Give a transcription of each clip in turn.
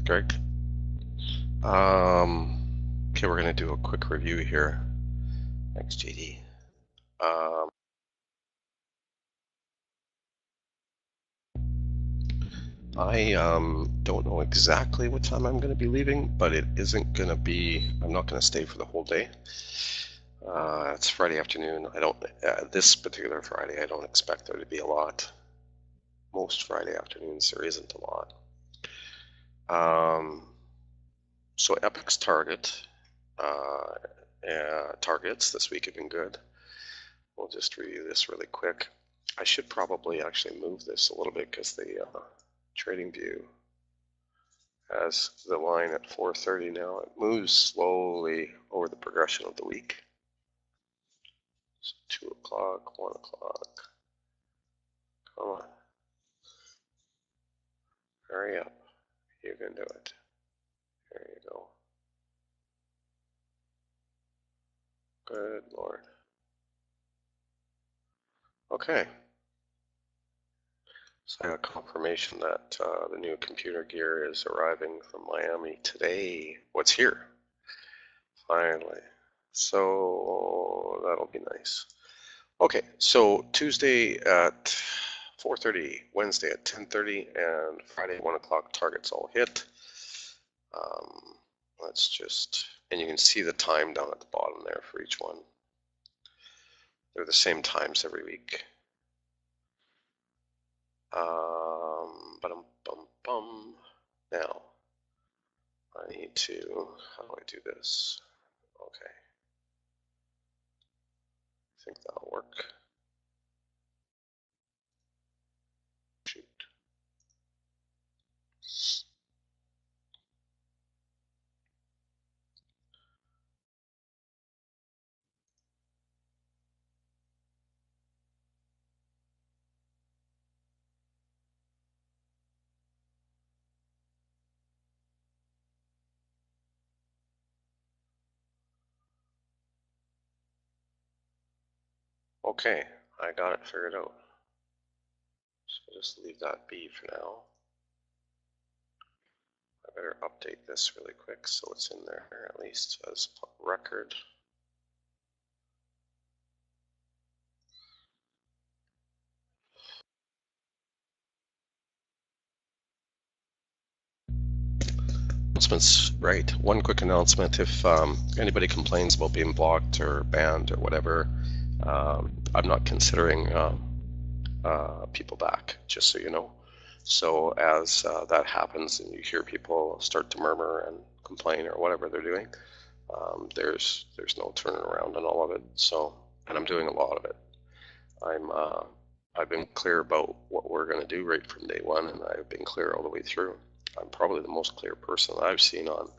Greg. Okay, we're going to do a quick review here. Thanks, JD. I don't know exactly what time I'm going to be leaving, but it isn't going to be, I'm not going to stay for the whole day. It's Friday afternoon. I don't, this particular Friday, I don't expect there to be a lot. Most Friday afternoons, there isn't a lot. So Epic's targets this week have been good. We'll just review this really quick. I should probably actually move this a little bit because the trading view has the line at 4:30 now. It moves slowly over the progression of the week. So 2 o'clock, 1 o'clock. Come on. Hurry up. You can do it. There you go. Good Lord. Okay. So I got confirmation that the new computer gear is arriving from Miami today. What's here? Finally. So that'll be nice. Okay, so Tuesday at 4:30, Wednesday at 10:30, and Friday at 1 o'clock targets all hit. Let's just, and you can see the time down at the bottom there for each one. They're the same times every week. Now, I need to, how do I do this? Okay. I think that'll work. Shoot. Okay, I got it figured out. So just leave that be for now. I better update this really quick so it's in there at least as record. Announcements, right? One quick announcement: if anybody complains about being blocked or banned or whatever, I'm not considering people back, just so you know. So as that happens and you hear people start to murmur and complain or whatever they're doing, there's no turning around on all of it. So, and I'm doing a lot of it. I've been clear about what we're going to do right from day one, and I've been clear all the way through. I'm probably the most clear person that I've seen on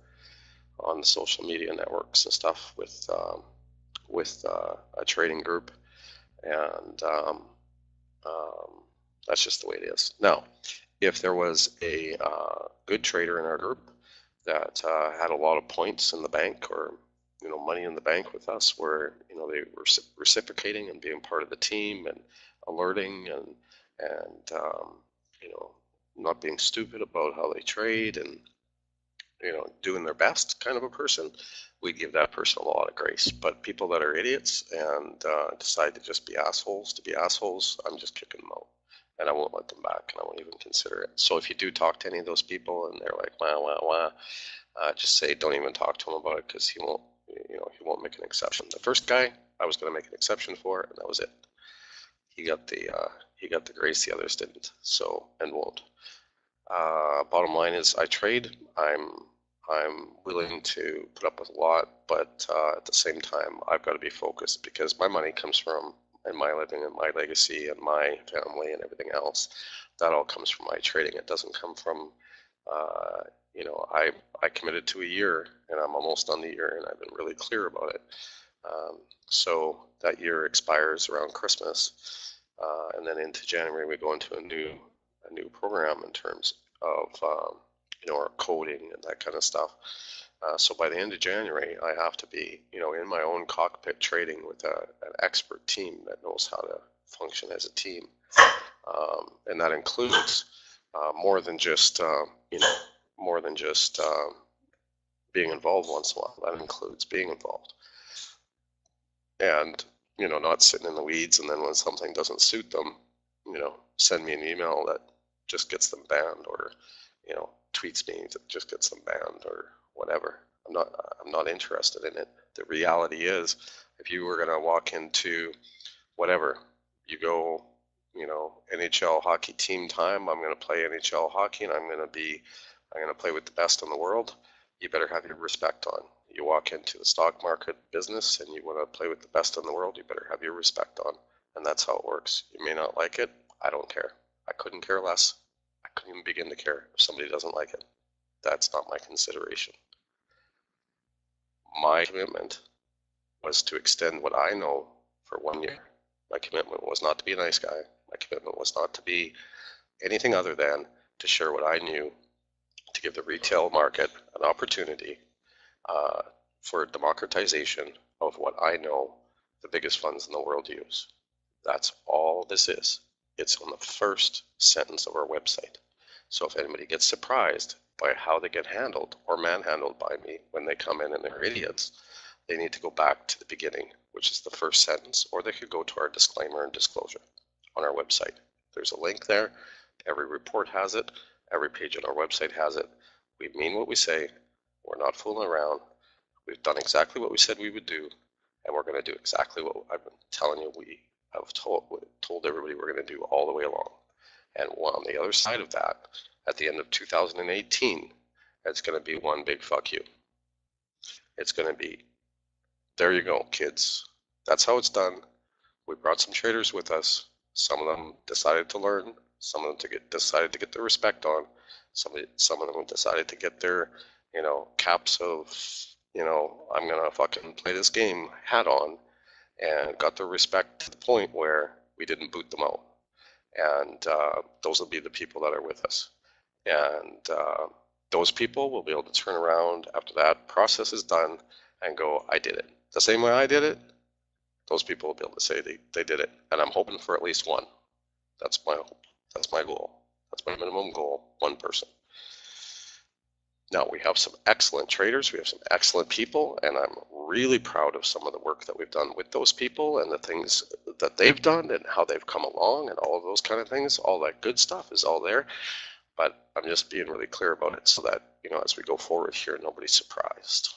the social media networks and stuff with a trading group, and that's just the way it is. Now, if there was a good trader in our group that had a lot of points in the bank, or money in the bank with us, where they were reciprocating and being part of the team and alerting and not being stupid about how they trade and doing their best kind of a person, we'd give that person a lot of grace. But people that are idiots and decide to just be assholes, I'm just kicking them out, and I won't let them back, and I won't even consider it. So if you do talk to any of those people and they're like wah, just say don't even talk to him about it, because he won't make an exception. The first guy I was going to make an exception for, and that was it. He got the grace, the others didn't, so, and won't. Bottom line is, I trade. I'm willing to put up with a lot, but at the same time, I've got to be focused, because my money comes from, and my living and my legacy and my family and everything else, that all comes from my trading. It doesn't come from, I committed to a year, and I'm almost on the year, and I've been really clear about it. So that year expires around Christmas, and then into January we go into a new program in terms of our coding and that kind of stuff. So by the end of January, I have to be in my own cockpit trading with an expert team that knows how to function as a team, and that includes more than just more than just being involved once in a while. That includes being involved. And, not sitting in the weeds, and then when something doesn't suit them, send me an email that just gets them banned, or, tweets me that just gets them banned, or whatever. I'm not interested in it. The reality is, if you were going to walk into whatever, you go, NHL hockey team time, I'm going to play NHL hockey, and I'm going to play with the best in the world, you better have your respect on. You walk into the stock market business and you want to play with the best in the world, you better have your respect on. And that's how it works. You may not like it. I don't care. I couldn't care less. I couldn't even begin to care if somebody doesn't like it. That's not my consideration. My commitment was to extend what I know for 1 year. My commitment was not to be a nice guy. My commitment was not to be anything other than to share what I knew, to give the retail market an opportunity for democratization of what I know the biggest funds in the world use. That's all this is. It's on the first sentence of our website. So if anybody gets surprised by how they get handled or manhandled by me when they come in and they're idiots, they need to go back to the beginning, which is the first sentence, or they could go to our disclaimer and disclosure on our website. There's a link there. Every report has it. Every page on our website has it. We mean what we say. We're not fooling around. We've done exactly what we said we would do, and we're going to do exactly what I've been telling you we have told everybody we're going to do all the way along. And on the other side of that, at the end of 2018, it's going to be one big fuck you. It's going to be, there you go, kids. That's how it's done. We brought some traders with us. Some of them decided to learn. Some of them decided to get their respect on. Some of them decided to get their, caps of, I'm going to fucking play this game hat on, and got their respect to the point where we didn't boot them out. And those will be the people that are with us. And those people will be able to turn around after that process is done and go, I did it. The same way I did it, those people will be able to say they did it. And I'm hoping for at least one. That's my hope. That's my goal. That's my minimum goal, one person. Now, we have some excellent traders. We have some excellent people, and I'm really proud of some of the work that we've done with those people and the things that they've done and how they've come along and all of those kind of things. All that good stuff is all there, but I'm just being really clear about it so that, as we go forward here, nobody's surprised.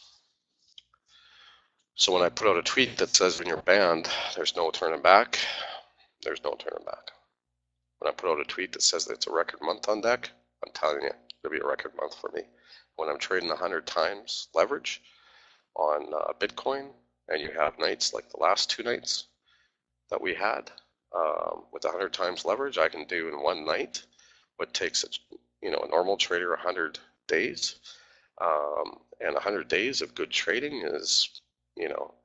So when I put out a tweet that says when you're banned, there's no turning back, there's no turning back. When I put out a tweet that says that it's a record month on deck, I'm telling you, it'll be a record month for me. When I'm trading 100 times leverage on Bitcoin, and you have nights like the last 2 nights that we had with 100 times leverage, I can do in one night what takes a normal trader 100 days, and 100 days of good trading is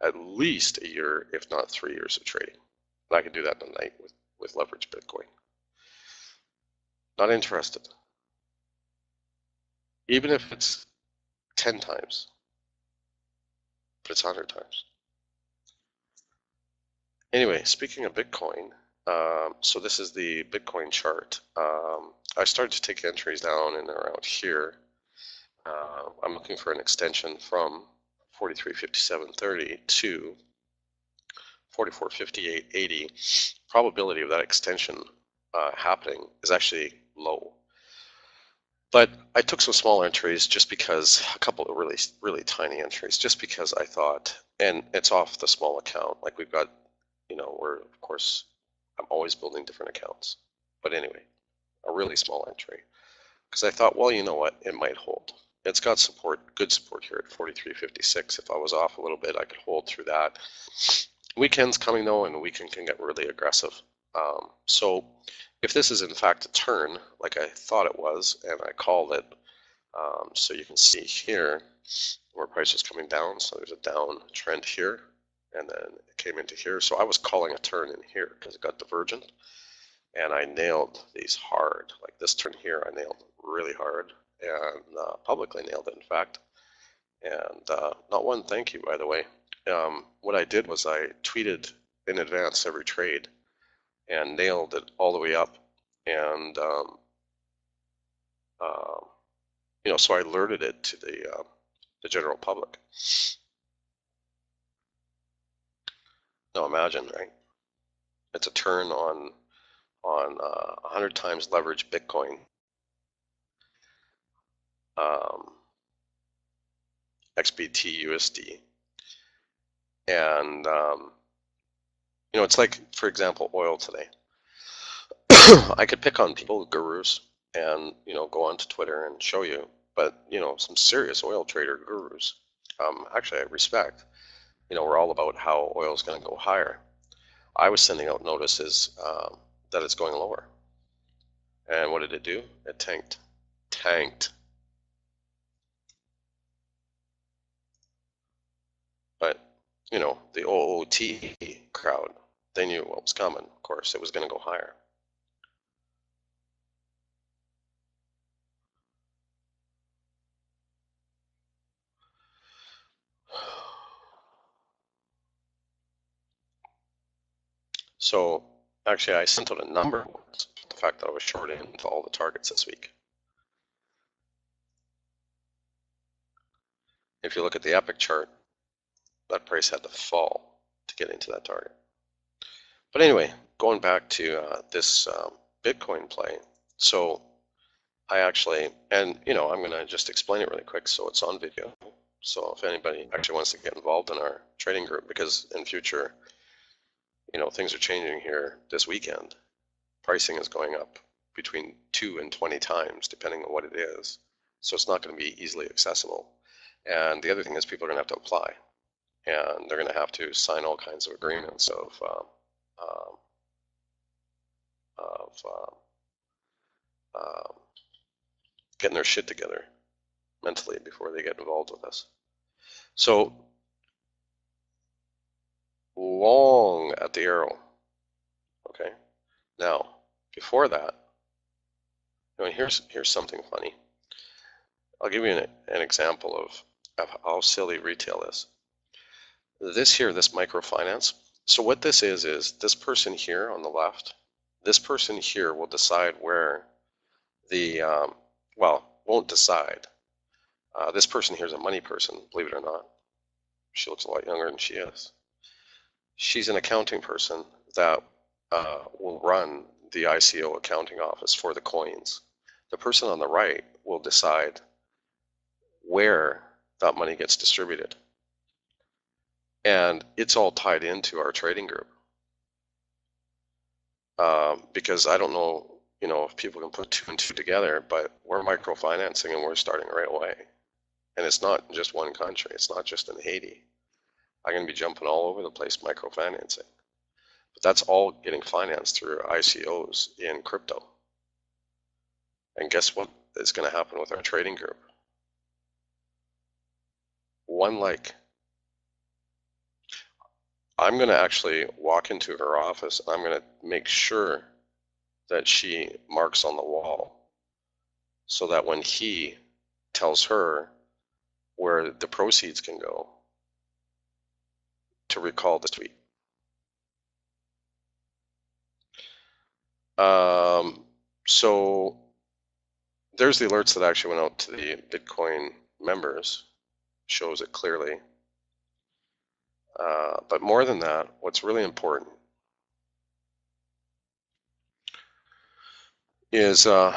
at least a year, if not 3 years of trading. And I can do that in a night with leverage Bitcoin. Not interested. Even if it's 10 times, but it's 100 times. Anyway, speaking of Bitcoin, so this is the Bitcoin chart. I started to take entries down and around here. I'm looking for an extension from 43.57.30 to 44.58.80. Probability of that extension happening is actually low. But I took some small entries just because, a couple of really tiny entries, just because I thought, and it's off the small account, like we've got, we're, of course, I'm always building different accounts. But anyway, a really small entry. Because I thought, well, you know what, it might hold. It's got support, good support here at 43.56. If I was off a little bit, I could hold through that. Weekend's coming though, and the weekend can get really aggressive. So if this is in fact a turn, like I thought it was, and I called it, so you can see here where price is coming down, so there's a down trend here, and then it came into here. So I was calling a turn in here because it got divergent, and I nailed these hard. Like this turn here, I nailed really hard, and publicly nailed it, in fact. And not one thank you, by the way. What I did was I tweeted in advance every trade and nailed it all the way up, and so I alerted it to the general public. Now imagine, right? It's a turn on 100 times leveraged Bitcoin, XBTUSD, and it's like, for example, oil today. I could pick on people, gurus, and go onto Twitter and show you, but some serious oil trader gurus, actually I respect, we're all about how oil is going to go higher. I was sending out notices that it's going lower, and what did it do? It tanked. But the OOT crowd, they knew what was coming. Of course, it was going to go higher. So actually, I sent out a number of ones, the fact that I was shorting into all the targets this week. If you look at the epic chart, that price had to fall to get into that target. But anyway, going back to this Bitcoin play. So I actually, and I'm going to just explain it really quick so it's on video. So if anybody actually wants to get involved in our trading group, because in future, things are changing here this weekend. Pricing is going up between 2 and 20 times, depending on what it is. So it's not going to be easily accessible. And the other thing is people are going to have to apply. And they're going to have to sign all kinds of agreements of getting their shit together mentally before they get involved with us. So long at the arrow. Okay. Now, before that, here's something funny. I'll give you an example of how silly retail is. This microfinance. So what this is this person here on the left, this person here will decide where the, won't decide. This person here is a money person, believe it or not. She looks a lot younger than she is. She's an accounting person that will run the ICO accounting office for the coins. The person on the right will decide where that money gets distributed. And it's all tied into our trading group. Because I don't know, if people can put 2 and 2 together, but we're microfinancing and we're starting right away. And it's not just one country. It's not just in Haiti. I'm going to be jumping all over the place microfinancing. But that's all getting financed through ICOs in crypto. And guess what is going to happen with our trading group? One like. I'm going to actually walk into her office and I'm going to make sure that she marks on the wall so that when he tells her where the proceeds can go, to recall the tweet. So there's the alerts that actually went out to the Bitcoin members, shows it clearly. But more than that, what's really important is where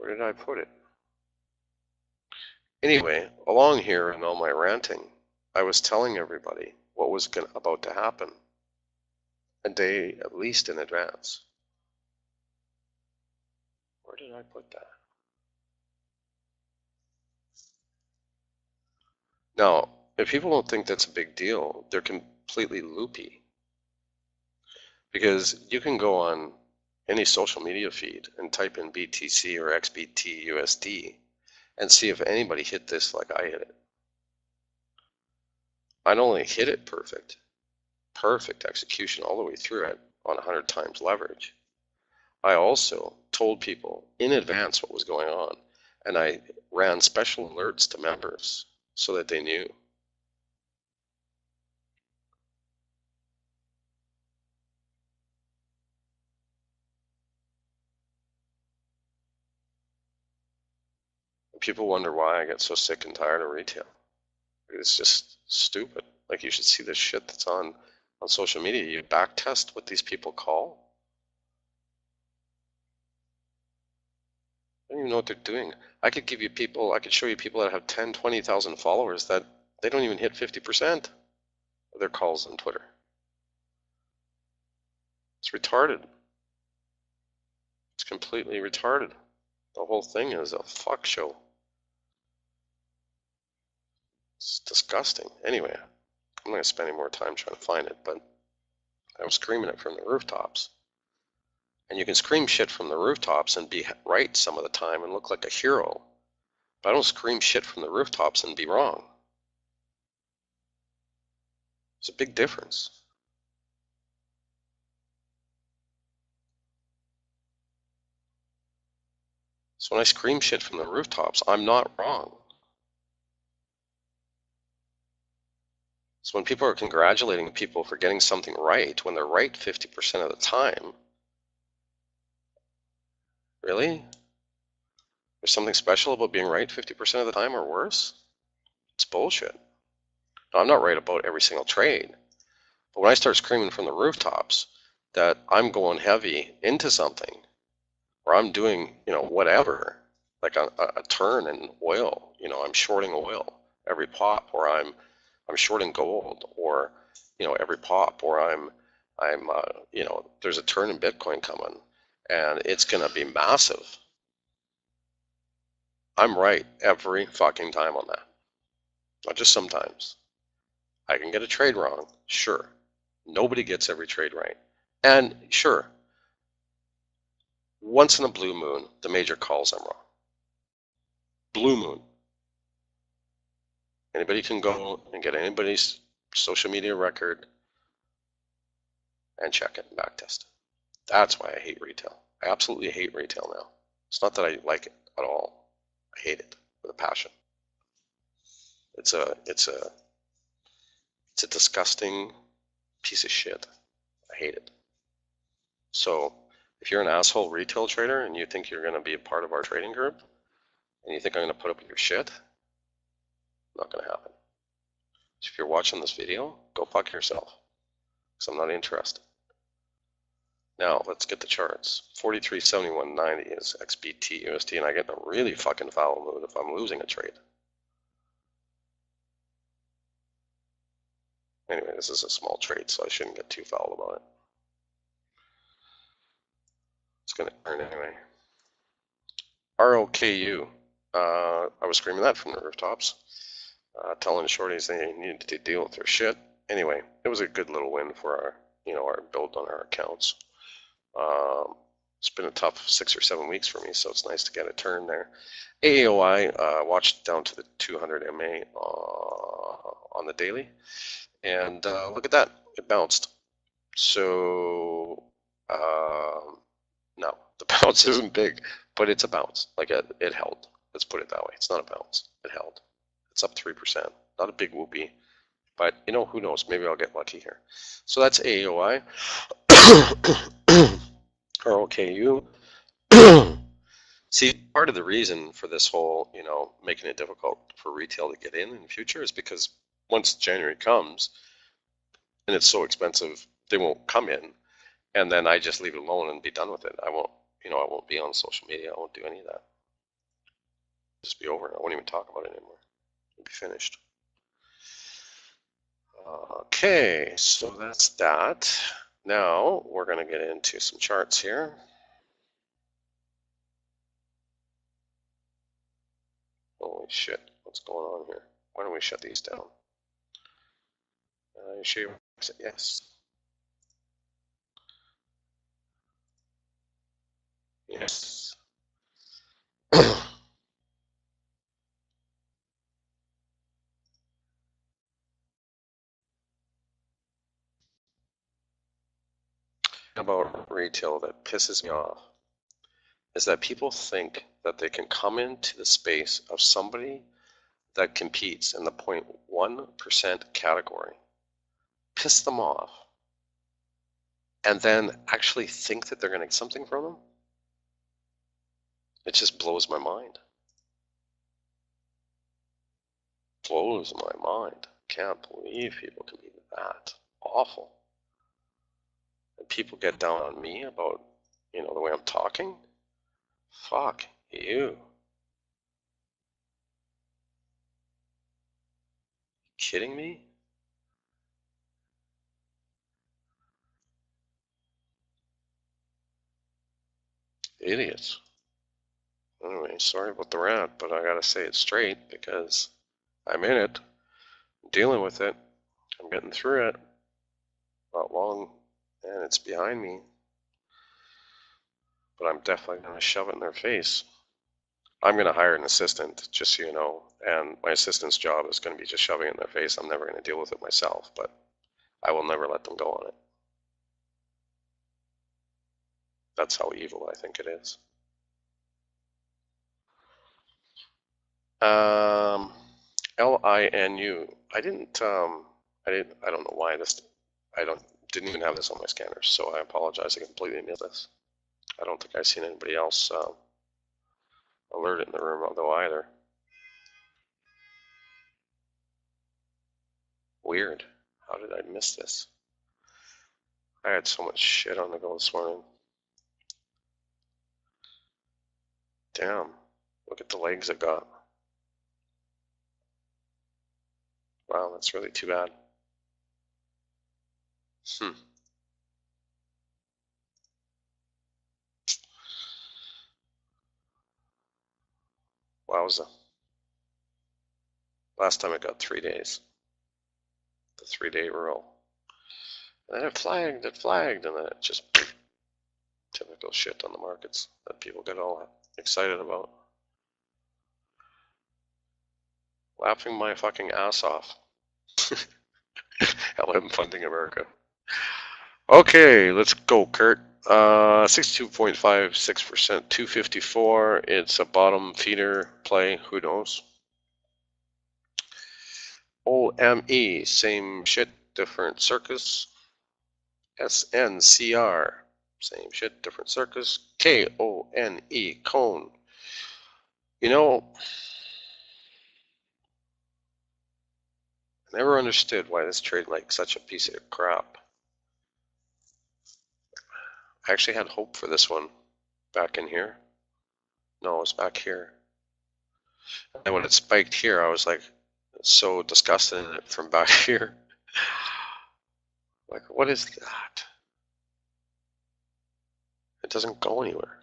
did I put it? Anyway, along here in all my ranting, I was telling everybody what was about to happen a day at least in advance. Where did I put that? Now, if people don't think that's a big deal, they're completely loopy. Because you can go on any social media feed and type in BTC or XBTUSD and see if anybody hit this like I hit it. I not only hit it perfect execution all the way through it on 100 times leverage, I also told people in advance what was going on, and I ran special alerts to members so that they knew. People wonder why I get so sick and tired of retail. It's just stupid. Like, you should see this shit that's on social media. You back test what these people call. I don't even know what they're doing. I could show you people that have 10, 20,000 followers that they don't even hit 50% of their calls on Twitter. It's retarded. It's completely retarded. The whole thing is a fuck show. It's disgusting. Anyway, I'm not going to spend any more time trying to find it, but I was screaming it from the rooftops. And you can scream shit from the rooftops and be right some of the time and look like a hero. But I don't scream shit from the rooftops and be wrong. There's a big difference. So when I scream shit from the rooftops, I'm not wrong. So when people are congratulating people for getting something right, when they're right 50% of the time, really? There's something special about being right 50% of the time or worse? It's bullshit. Now, I'm not right about every single trade, but when I start screaming from the rooftops that I'm going heavy into something, or I'm doing, whatever, like a turn in oil, I'm shorting oil every pop, or I'm shorting gold, or, every pop, or I'm there's a turn in Bitcoin coming, and it's going to be massive. I'm right every fucking time on that. Not just sometimes. I can get a trade wrong, sure. Nobody gets every trade right. And sure, once in a blue moon, the major calls I'm wrong. Blue moon. Anybody can go and get anybody's social media record and check it and backtest it. That's why I hate retail. I absolutely hate retail now. It's not that I like it at all. I hate it with a passion. It's a disgusting piece of shit. I hate it. So if you're an asshole retail trader and you think you're going to be a part of our trading group and you think I'm going to put up with your shit, not going to happen. So if you're watching this video, go fuck yourself, because I'm not interested. Now let's get the charts. 43.7190 is XBTUSD, and I get in a really fucking foul mood if I'm losing a trade. Anyway, this is a small trade, so I shouldn't get too foul about it. It's going to turn anyway. ROKU. I was screaming that from the rooftops, telling the shorties they needed to deal with their shit. Anyway, it was a good little win for our, our build on our accounts. It's been a tough 6 or 7 weeks for me, so it's nice to get a turn there. AAOI watched down to the 200 MA on the daily, and look at that, it bounced. So no, the bounce isn't big, but it's a bounce. Like it held. Let's put it that way. It's not a bounce. It held. It's up 3%. Not a big whoopee, but who knows? Maybe I'll get lucky here. So that's AAOI. ROKU. See, part of the reason for this whole, making it difficult for retail to get in the future is because once January comes and it's so expensive, they won't come in, and then I just leave it alone and be done with it. I won't, I won't be on social media. I won't do any of that. Just be over. I won't even talk about it anymore. It'll be finished. Okay, so that's that. Now we're going to get into some charts here. Holy shit, what's going on here? Why don't we shut these down? You sure you exit? Yes. Yes. About retail that pisses me off is that people think that they can come into the space of somebody that competes in the 0.1% category, piss them off, and then actually think that they're going to get something from them? It just blows my mind. Blows my mind. Can't believe people can be that awful. And people get down on me about, the way I'm talking. Fuck you. Kidding me? Idiots. Anyway, sorry about the rant, but I gotta say it straight because I'm in it, I'm dealing with it, I'm getting through it. Not long, and it's behind me. But I'm definitely gonna shove it in their face. I'm gonna hire an assistant, just so you know, and my assistant's job is gonna be just shoving it in their face. I'm never gonna deal with it myself, but I will never let them go on it. That's how evil I think it is. LINU. I don't know why didn't even have this on my scanner, so I apologize. I completely missed this. I don't think I've seen anybody else alert it in the room though either. Weird. How did I miss this? I had so much shit on the go this morning. Damn. Look at the legs it got. Wow, that's really too bad. Wowza. Last time it got 3 days. The 3-day rule. And then it flagged, and then it just typical shit on the markets that people get all excited about. Laughing my fucking ass off. LM funding America. Okay, let's go, Kurt. 62.56%, 254. It's a bottom feeder play. Who knows? OME, same shit, different circus. SNCR, same shit, different circus. KONE, KONE. I never understood why this trade like such a piece of crap. I actually had hope for this one back in here. No, it was back here. And when it spiked here, I was like so disgusted in it from back here. Like, what is that? It doesn't go anywhere.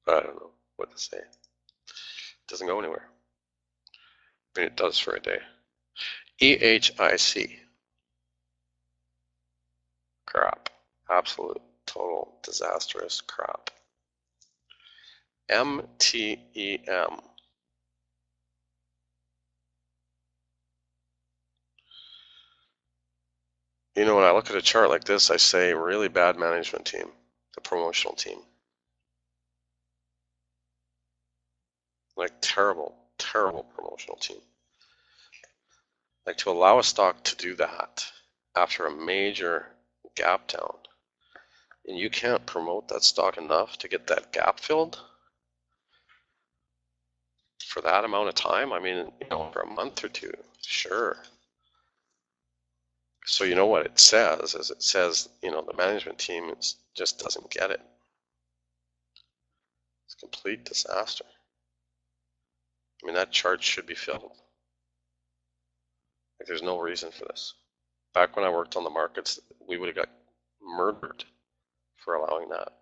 I don't know what to say. It doesn't go anywhere. I mean, it does for a day. EHIC. Crap. Absolute, total, disastrous crap. MTEM. When I look at a chart like this, I say really bad management team, the promotional team. Like terrible, terrible promotional team. Like to allow a stock to do that after a major gap down, and you can't promote that stock enough to get that gap filled for that amount of time. I mean, for a month or two, sure. So you know what it says is it says, the management team just doesn't get it. It's a complete disaster. I mean, that chart should be filled. Like, there's no reason for this. Back when I worked on the markets, we would have got murdered for allowing that.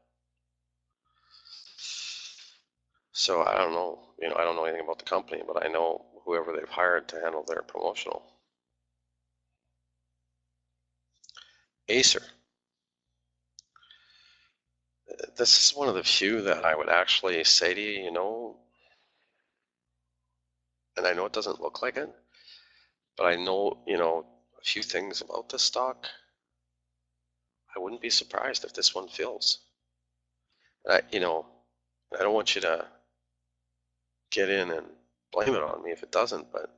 So I don't know, I don't know anything about the company, but I know whoever they've hired to handle their promotional. ACER. This is one of the few that I would actually say to you, and I know it doesn't look like it, but I know, a few things about this stock. I wouldn't be surprised if this one fills. I don't want you to get in and blame it on me if it doesn't, but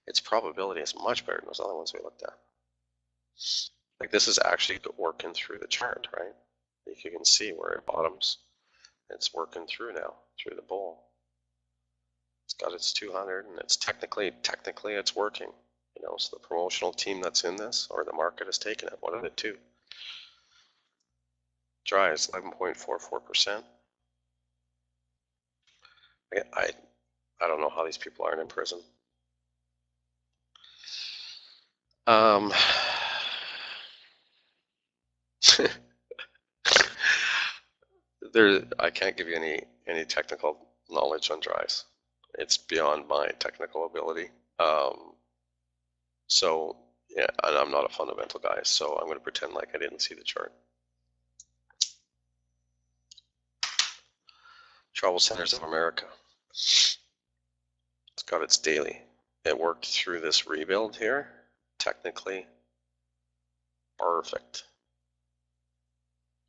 its probability is much better than those other ones we looked at. Like this is actually working through the chart, right? Like you can see where it bottoms. It's working through now, through the bull. It's got its 200 and it's technically it's working. So the promotional team that's in this, or the market has taken it, one of the two. Dry is 11.44%. I don't know how these people aren't in prison. I can't give you any technical knowledge on dries. It's beyond my technical ability. So yeah, and I'm not a fundamental guy, so I'm going to pretend like I didn't see the chart. Travel Centers of America. It's got its daily. It worked through this rebuild here. Technically, perfect.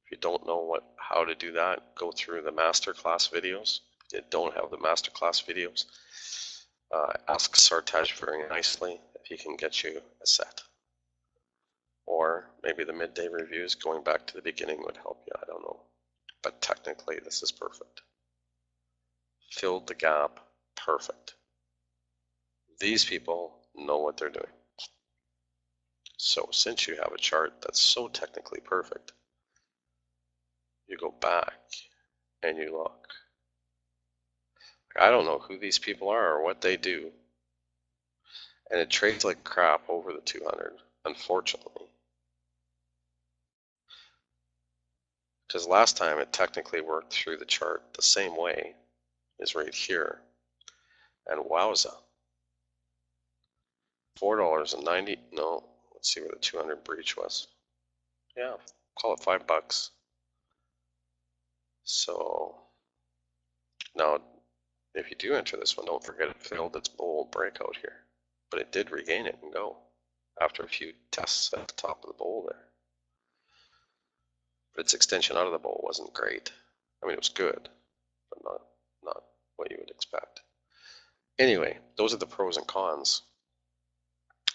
If you don't know how to do that, go through the masterclass videos. If you don't have the masterclass videos, ask Sartaj very nicely if he can get you a set. Or maybe the midday reviews going back to the beginning would help you. I don't know. But technically, this is perfect. Filled the gap, perfect. These people know what they're doing. So since you have a chart that's so technically perfect, you go back and you look. I don't know who these people are or what they do. And it trades like crap over the 200, unfortunately. Because last time it technically worked through the chart the same way is right here. And wowza. $4.90, no, let's see where the 200 breach was. Yeah, call it $5. So now if you do enter this one, don't forget it failed its bold breakout here. But it did regain it and go after a few tests at the top of the bowl there. But its extension out of the bowl wasn't great. I mean, it was good, but not what you would expect. Anyway, those are the pros and cons.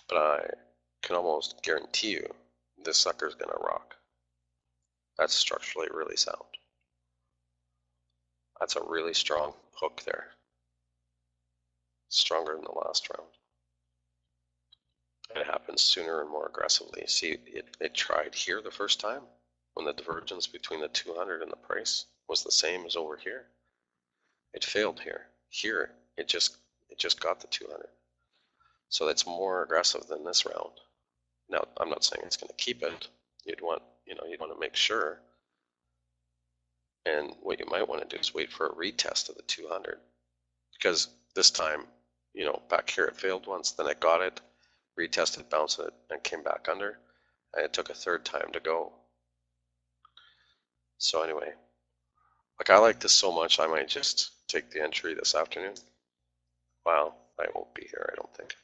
But I can almost guarantee you this sucker's gonna rock. That's structurally really sound. That's a really strong hook there. Stronger than the last round. And it happens sooner and more aggressively. See, it tried here the first time when the divergence between the 200 and the price was the same as over here. It failed here. Here, it just got the 200. So that's more aggressive than this round. Now, I'm not saying it's going to keep it. You'd want to make sure. And what you might want to do is wait for a retest of the 200, because this time, back here it failed once, then it got it, retested, bounced it, and came back under, and it took a third time to go. So anyway, I like this so much, I might just take the entry this afternoon. Well, I won't be here, I don't think.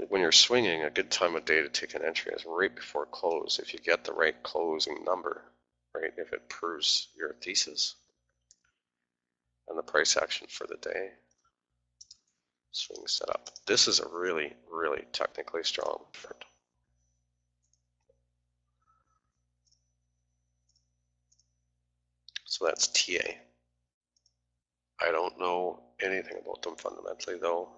When you're swinging, a good time of day to take an entry is right before close. If you get the right closing number, right? If it proves your thesis and the price action for the day. Swing setup. This is a really, really technically strong chart. So that's TA. I don't know anything about them fundamentally though.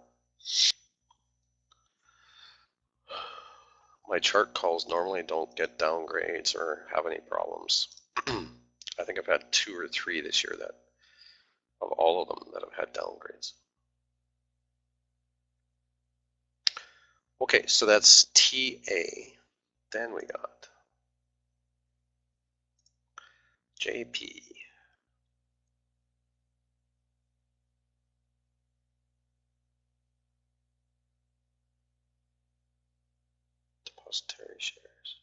My chart calls normally don't get downgrades or have any problems. I think I've had 2 or 3 this year of all of them that have had downgrades. Okay, so that's TA. Then we got JP. Depository shares.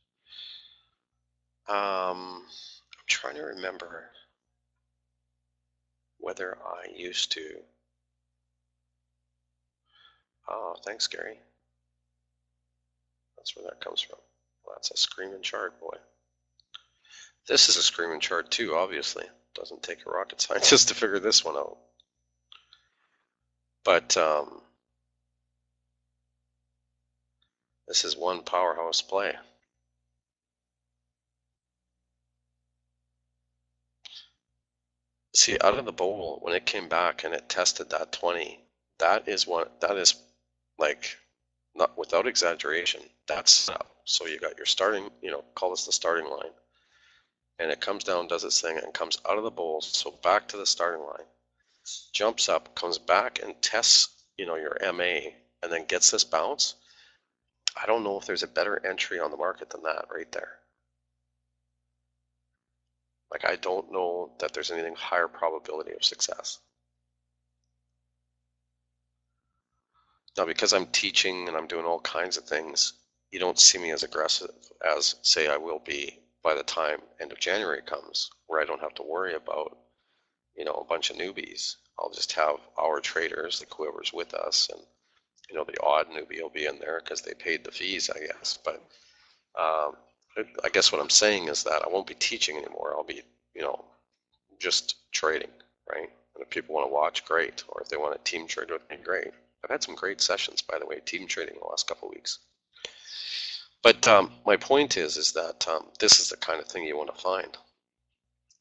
I'm trying to remember whether I used to Oh, thanks, Gary. That's where that comes from. Well, that's a screaming chart, boy. This is a screaming chart too, obviously. Doesn't take a rocket scientist to figure this one out. But this is one powerhouse play. See, out of the bowl, when it came back and it tested that 20, that is like, not without exaggeration, that's up. So you got your starting, call this the starting line. And it comes down, does its thing, and comes out of the bowl, so back to the starting line. Jumps up, comes back and tests, your MA, and then gets this bounce. I don't know if there's a better entry on the market than that right there. Like, I don't know that there's anything higher probability of success. Now, because I'm teaching and I'm doing all kinds of things, you don't see me as aggressive as, say, I will be by the time end of January comes, where I don't have to worry about, a bunch of newbies. I'll just have our traders, like whoever's with us, and, the odd newbie will be in there because they paid the fees, I guess. But I guess what I'm saying is that I won't be teaching anymore. I'll be, just trading, right? And if people want to watch, great. Or if they want to team trade with me, great. I've had some great sessions, by the way, team trading the last couple of weeks. But my point is that this is the kind of thing you want to find.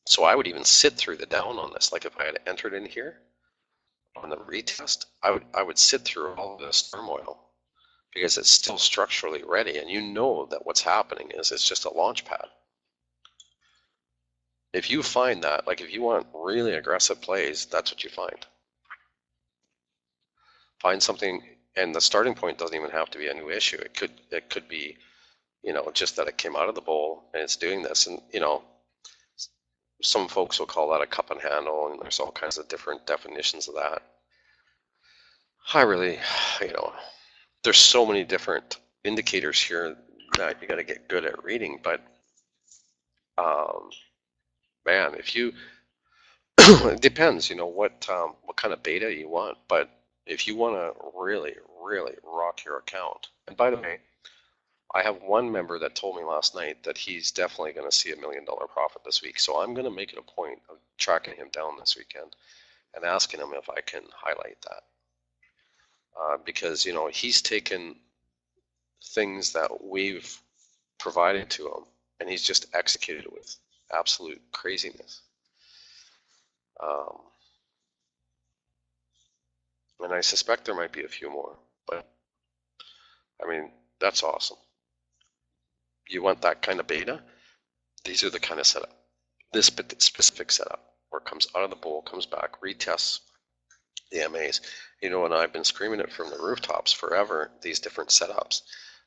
So I would even sit through the down on this. Like if I had entered in here on the retest, I would sit through all of this turmoil because it's still structurally ready, and you know that what's happening is it's just a launch pad. If you find that, like if you want really aggressive plays, that's what you find. Find something, and the starting point doesn't even have to be a new issue. It could be, just that it came out of the bowl and it's doing this, and some folks will call that a cup and handle, and there's all kinds of different definitions of that. I really, there's so many different indicators here that you got to get good at reading, but man, if you it depends, what kind of beta you want. But if you want to really, really rock your account, and by the way, I have one member that told me last night that he's definitely going to see $1 million profit this week. So I'm going to make it a point of tracking him down this weekend and asking him if I can highlight that. Because, he's taken things that we've provided to him and he's just executed it with absolute craziness. And I suspect there might be a few more, but I mean, that's awesome. You want that kind of beta? These are the kind of setup. This specific setup where it comes out of the bowl, comes back, retests the MAs. And I've been screaming it from the rooftops forever, these different setups.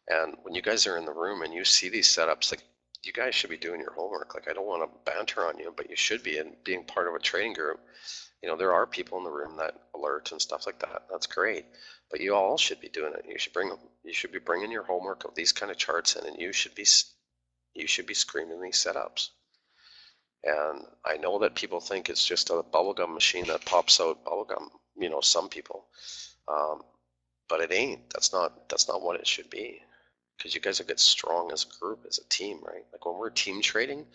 And when you guys are in the room and you see these setups, like, you guys should be doing your homework. Like, I don't want to banter on you, but you should be, and being part of a trading group. There are people in the room that alert and stuff like that. That's great. But you all should be doing it. You should be bringing your homework of these kind of charts in, and you should be screaming these setups. And I know that people think it's just a bubblegum machine that pops out bubblegum, some people. But it ain't. That's not what it should be. Because you guys will get strong as a group, as a team, right? Like when we're team trading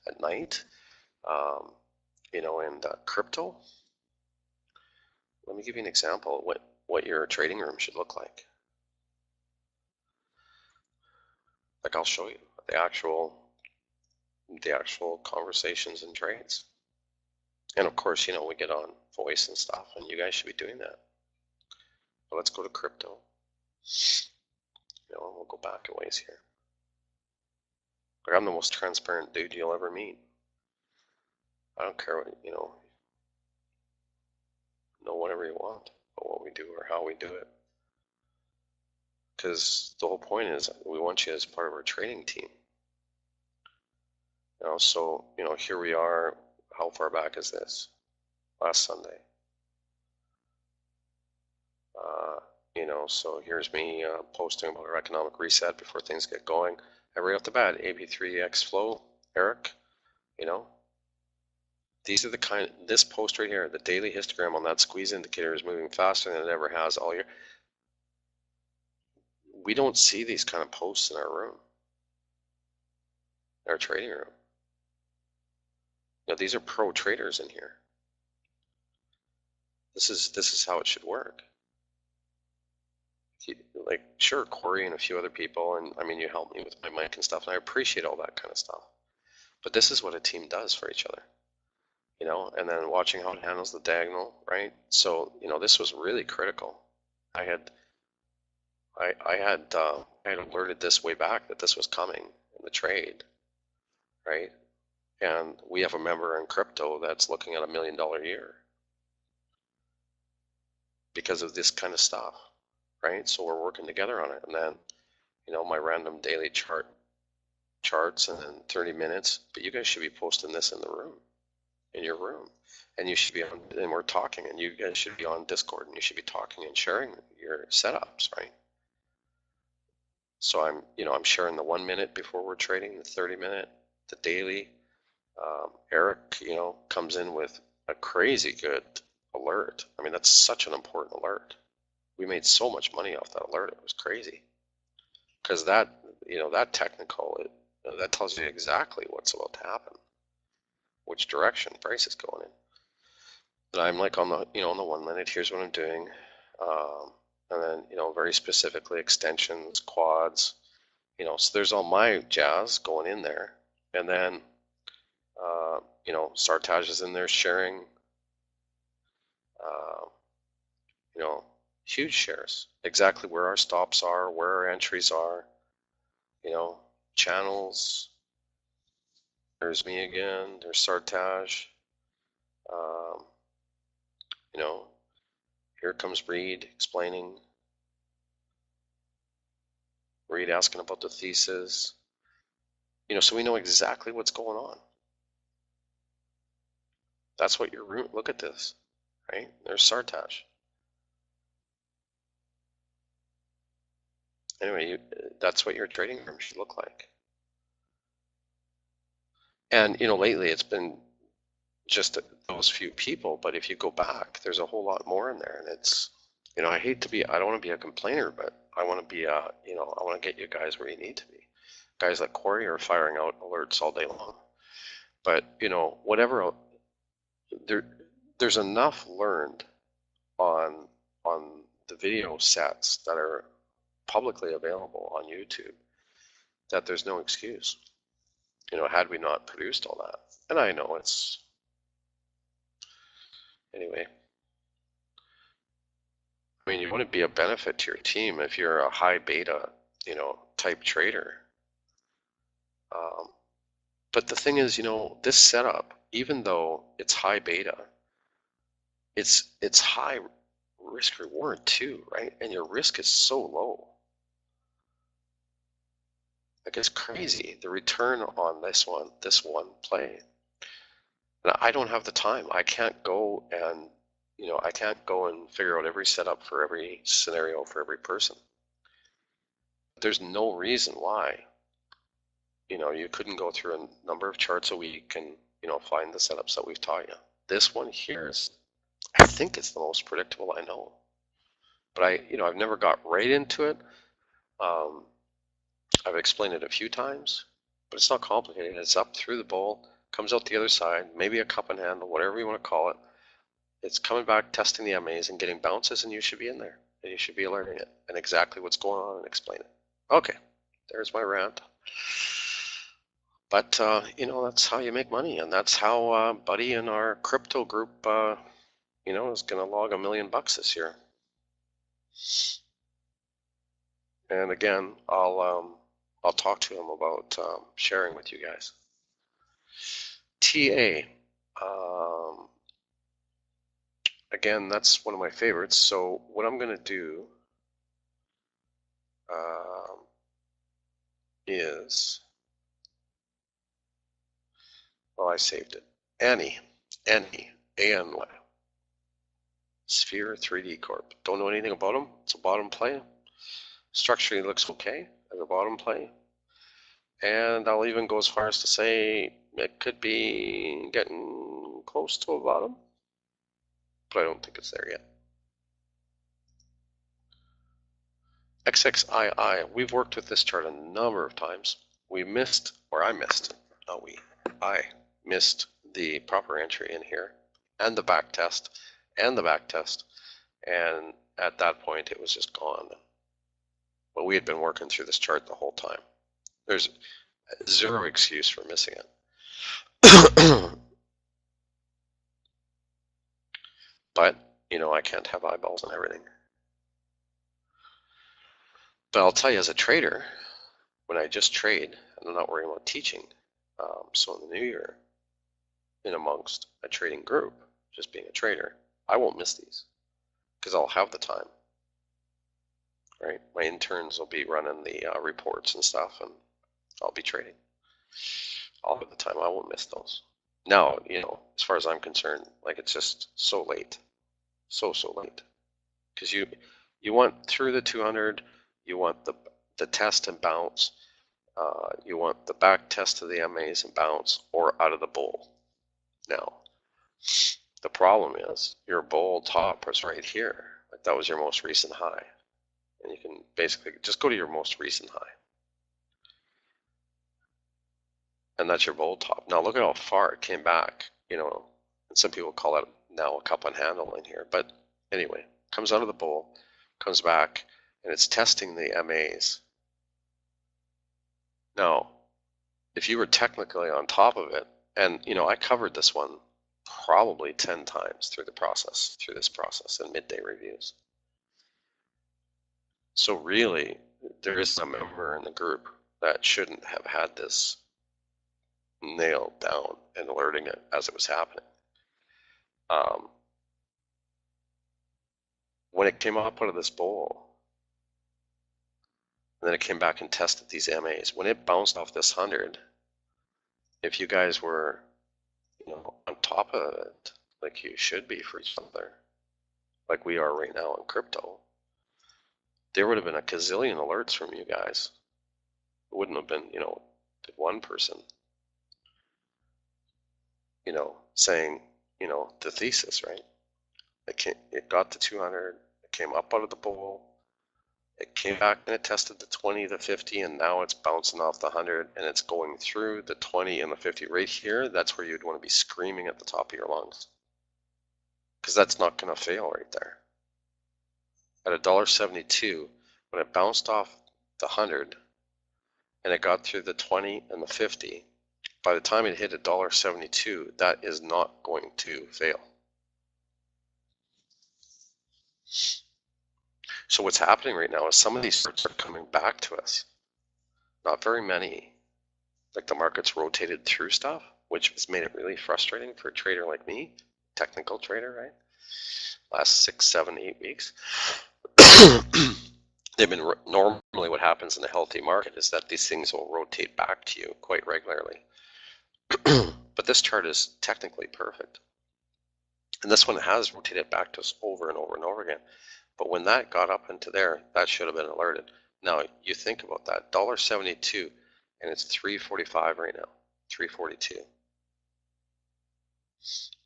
at night, in crypto. Let me give you an example of what your trading room should look like. Like, I'll show you the actual conversations and trades. And of course, we get on voice and stuff, and you guys should be doing that. But let's go to crypto. We'll go back a ways here. Like, I'm the most transparent dude you'll ever meet. I don't care what, know whatever you want about what we do or how we do it. Because the whole point is we want you as part of our trading team. So, here we are. How far back is this? Last Sunday. So here's me posting about our economic reset before things get going. And right off the bat, AB3X flow, Eric, these are this post right here, the daily histogram on that squeeze indicator is moving faster than it ever has all year. we don't see these kind of posts in our room, in our trading room. You know, these are pro traders in here. This is how it should work. Like, sure, Corey and a few other people, and I mean, you helped me with my mic and stuff, and I appreciate all that kind of stuff. But this is what a team does for each other, you know, and then watching how it handles the diagonal, right? So, you know, this was really critical. I had alerted this way back that this was coming in the trade, right? And we have a member in crypto that's looking at $1 million a year because of this kind of stuff, right? So we're working together on it. And then, you know, my random daily charts and then 30 minutes, but you guys should be posting this in the room, in your room. And you should be on, and we're talking, and you guys should be on Discord, and you should be talking and sharing your setups, right? So I'm sharing the 1 minute before we're trading, the 30 minute, the daily. Eric, you know, comes in with a crazy good alert. I mean, that's such an important alert. We made so much money off that alert. It was crazy. Because that, you know, that technical, that tells you exactly what's about to happen, which direction price is going in. And I'm like on the, you know, on the 1 minute, here's what I'm doing. And then, you know, very specifically extensions, quads, you know, so there's all my jazz going in there. And then, you know, Sartaj is in there sharing, you know, huge shares, exactly where our stops are, where our entries are, you know, channels. There's me again, there's Sartaj. You know, here comes Reed explaining. Reed asking about the thesis. You know, so we know exactly what's going on. That's what your room, look at this, right? There's Sartaj. Anyway, that's what your trading room should look like. And, you know, lately it's been just those few people, but if you go back, there's a whole lot more in there. And it's, you know, I don't want to be a complainer, but I want to be you know, I want to get you guys where you need to be. Guys like Corey are firing out alerts all day long. But, you know, whatever, there's enough learned on the video sets that are publicly available on YouTube that there's no excuse, you know, had we not produced all that. And I know it's, anyway, I mean, you wouldn't be a benefit to your team if you're a high beta, you know, type trader. But the thing is, you know, this setup, even though it's high beta, it's high risk reward too, right? And your risk is so low. Like, it's crazy, the return on this one play. And I don't have the time. I can't go and, you know, I can't go and figure out every setup for every scenario for every person. There's no reason why, you know, you couldn't go through a number of charts a week and, you know, find the setups that we've taught you. This one here is, I think it's the most predictable I know. But you know, I've never got right into it. I've explained it a few times, but it's not complicated. It's up through the bowl, comes out the other side, maybe a cup and handle, whatever you want to call it. It's coming back, testing the MAs and getting bounces, and you should be in there. And you should be learning it and exactly what's going on and explain it. Okay, there's my rant. But, you know, that's how you make money. And that's how Buddy in our crypto group, you know, is going to log $1 million this year. And again, I'll talk to him about sharing with you guys. TA. Again, that's one of my favorites. So what I'm going to do is, well, I saved it. Annie, A-N-Y. Sphere 3D Corp. Don't know anything about them. It's a bottom play. Structurally looks okay as a bottom play. And I'll even go as far as to say it could be getting close to a bottom, but I don't think it's there yet. XXII, we've worked with this chart a number of times. We missed, or I missed, not we, I missed the proper entry in here, and the back test, and the back test, and at that point it was just gone. But we had been working through this chart the whole time. There's zero excuse for missing it. But, you know, I can't have eyeballs on everything. But I'll tell you, as a trader, when I just trade, and I'm not worrying about teaching, so in the new year, in amongst a trading group, just being a trader, I won't miss these because I'll have the time, right? My interns will be running the reports and stuff, and I'll be trading. I'll have the time. I won't miss those. Now, you know, as far as I'm concerned, like, it's just so late, so late, because you want through the 200, you want the test and bounce, you want the back test of the MAs and bounce, or out of the bull. Now, the problem is your bull top was right here. Like, that was your most recent high. And you can basically just go to your most recent high. And that's your bull top. Now look at how far it came back, you know, and some people call it now a cup and handle in here. But anyway, comes out of the bull, comes back, and it's testing the MAs. Now, if you were technically on top of it, and you know, I covered this one probably 10 times through this process in midday reviews. So really, there is a member in the group that shouldn't have had this nailed down and alerting it as it was happening. When it came up out of this bowl, and then it came back and tested these MAs, when it bounced off this 100, if you guys were, you know, on top of it, like you should be for each other, like we are right now in crypto, there would have been a gazillion alerts from you guys. It wouldn't have been, you know, one person, you know, saying, you know, the thesis, right? It got to 200, it came up out of the bowl, it came back and it tested the 20, the 50, and now it's bouncing off the 100, and it's going through the 20 and the 50 right here. That's where you'd want to be screaming at the top of your lungs, because that's not going to fail right there. At $1.72, when it bounced off the 100 and it got through the 20 and the 50, by the time it hit $1.72, that is not going to fail. So what's happening right now is some of these charts are coming back to us. Not very many. Like, the market's rotated through stuff, which has made it really frustrating for a trader like me, technical trader, right? Last 6, 7, 8 weeks. They've been normally what happens in a healthy market is that these things will rotate back to you quite regularly. But this chart is technically perfect. And this one has rotated back to us over and over and over again. But when that got up into there, that should have been alerted. Now, you think about that, $1.72, and it's $3.45 right now, $3.42.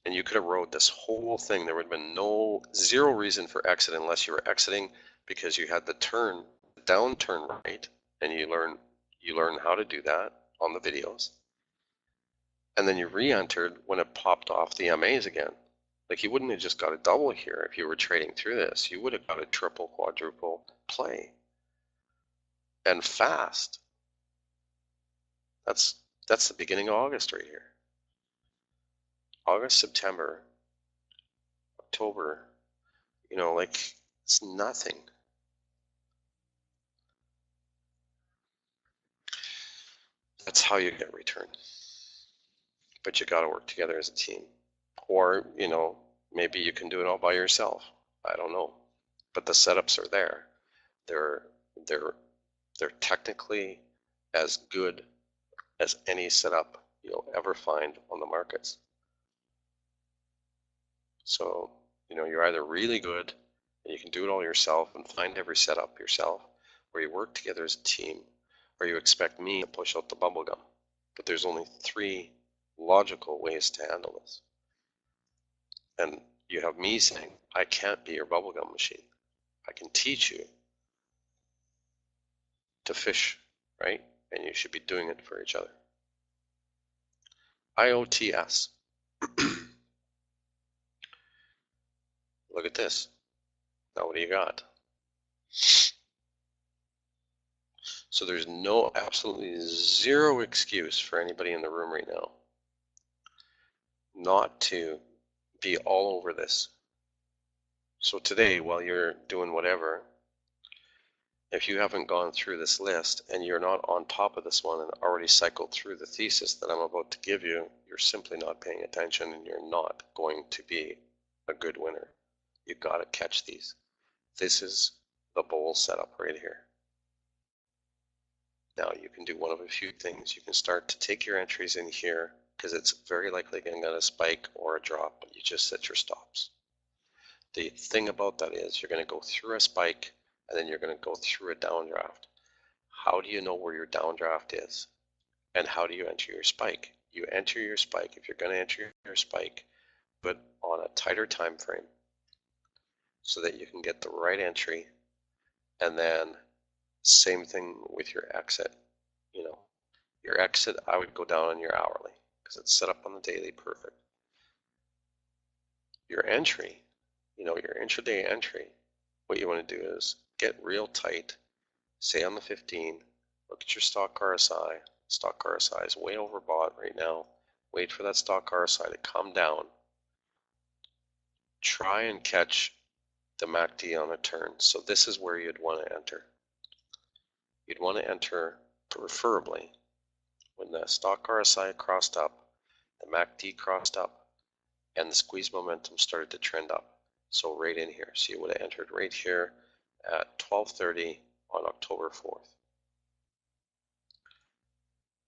And you could have rode this whole thing. There would have been zero reason for exit unless you were exiting because you had the downturn right, and you learn how to do that on the videos. And then you re-entered when it popped off the MAs again. Like, you wouldn't have just got a double here if you were trading through this. You would have got a triple, quadruple play. And fast. That's the beginning of August right here. August, September, October, you know, like, it's nothing. That's how you get return. But you got to work together as a team. Or, you know, maybe you can do it all by yourself. I don't know. But the setups are there. They're technically as good as any setup you'll ever find on the markets. So, you know, you're either really good and you can do it all yourself and find every setup yourself, or you work together as a team, or you expect me to push out the bubble gum. But there's only 3 logical ways to handle this. And you have me saying, I can't be your bubblegum machine. I can teach you, to fish, right? And you should be doing it for each other. IOTS. Look at this. Now what do you got? So there's no, absolutely zero excuse for anybody in the room right now not to be all over this. So today, while you're doing whatever, if you haven't gone through this list and you're not on top of this one and already cycled through the thesis that I'm about to give you, you're simply not paying attention and you're not going to be a good winner. You've got to catch these. This is the bowl setup right here. Now you can do one of a few things. You can start to take your entries in here because it's very likely going to get a spike or a drop, but you just set your stops. The thing about that is you're going to go through a spike and then you're going to go through a downdraft. How do you know where your downdraft is? And how do you enter your spike? You enter your spike, if you're going to enter your spike, but on a tighter time frame so that you can get the right entry. And then same thing with your exit. You know, your exit, I would go down on your hourly because it's set up on the daily, perfect. Your entry, you know, your intraday entry, what you want to do is get real tight, say on the 15, look at your stock RSI. Stock RSI is way overbought right now. Wait for that stock RSI to come down. Try and catch the MACD on a turn. So this is where you'd want to enter. You'd want to enter preferably when the stock RSI crossed up, the MACD crossed up, and the squeeze momentum started to trend up. So right in here. So you would have entered right here at 12:30 on October 4th.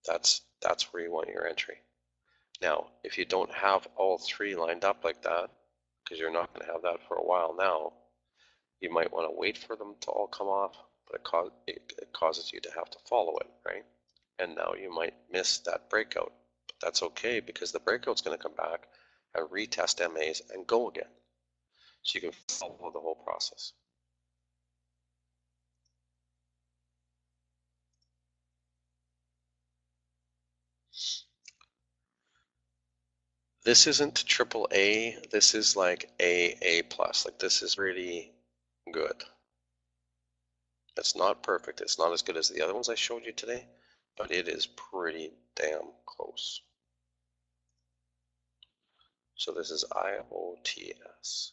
That's where you want your entry. Now, if you don't have all three lined up like that, because you're not going to have that for a while now, you might want to wait for them to all come off, but it causes you to have to follow it, right? And now you might miss that breakout, but that's okay because the breakout's going to come back and retest MAs and go again. So you can follow the whole process. This isn't AAA, this is like AA+, like this is really good. It's not perfect, it's not as good as the other ones I showed you today, but it is pretty damn close. So this is IOTS.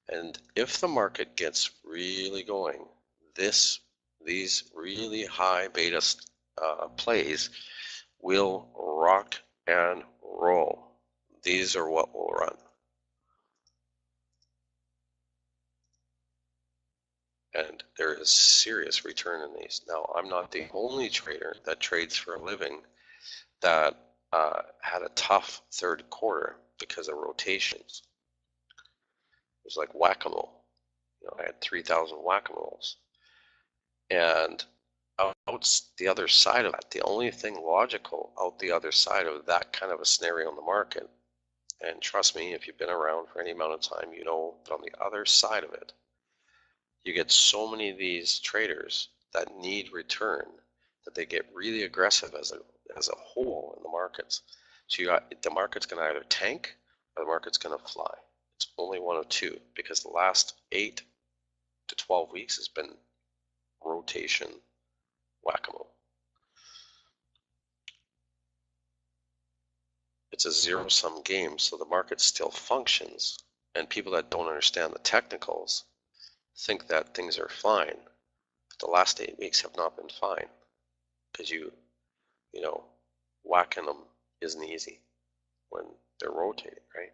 And if the market gets really going, these really high beta plays will rock and roll. These are what will run. And there is serious return in these. Now, I'm not the only trader that trades for a living that had a tough third quarter because of rotations. It was like whack-a-mole. You know, I had 3,000 whack-a-moles. And out the other side of that, the only thing logical out the other side of that kind of a scenario in the market, and trust me, if you've been around for any amount of time, you know that on the other side of it, you get so many of these traders that need return that they get really aggressive as a whole in the markets. So the market's going to either tank or the market's going to fly. It's only one of two because the last 8 to 12 weeks has been rotation whack-a-mole. It's a zero-sum game, so the market still functions, and people that don't understand the technicals think that things are fine. But the last 8 weeks have not been fine because you know, whacking them isn't easy when they're rotating, right?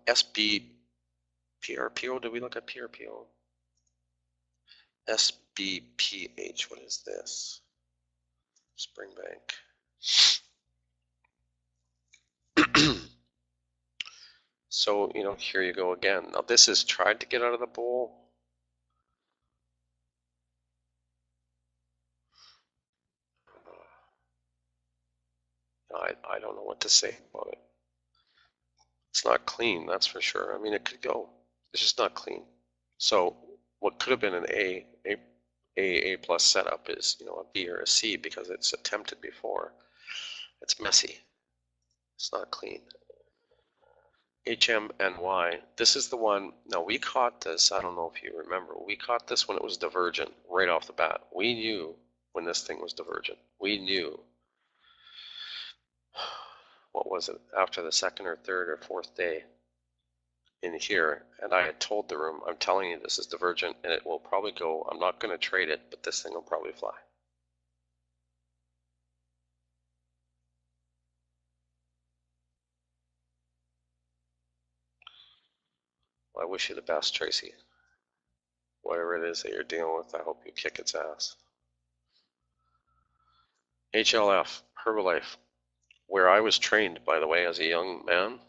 SB PRPO, did we look at PRPO? SBPH, what is this? Springbank. So, you know, here you go again. Now this is tried to get out of the bowl. I don't know what to say about it. It's not clean, that's for sure. I mean, it could go. It's just not clean. So what could have been an A plus setup is, you know, a B or a C because it's attempted before. It's messy. It's not clean. HMNY. This is the one. Now we caught this. I don't know if you remember. We caught this when it was divergent right off the bat. We knew when this thing was divergent. We knew. What was it? After the second or third or fourth day in here, and I had told the room, I'm telling you this is divergent and it will probably go. I'm not going to trade it, but this thing will probably fly. Well, I wish you the best, Tracy. Whatever it is that you're dealing with, I hope you kick its ass. HLF, Herbalife, where I was trained, by the way, as a young man.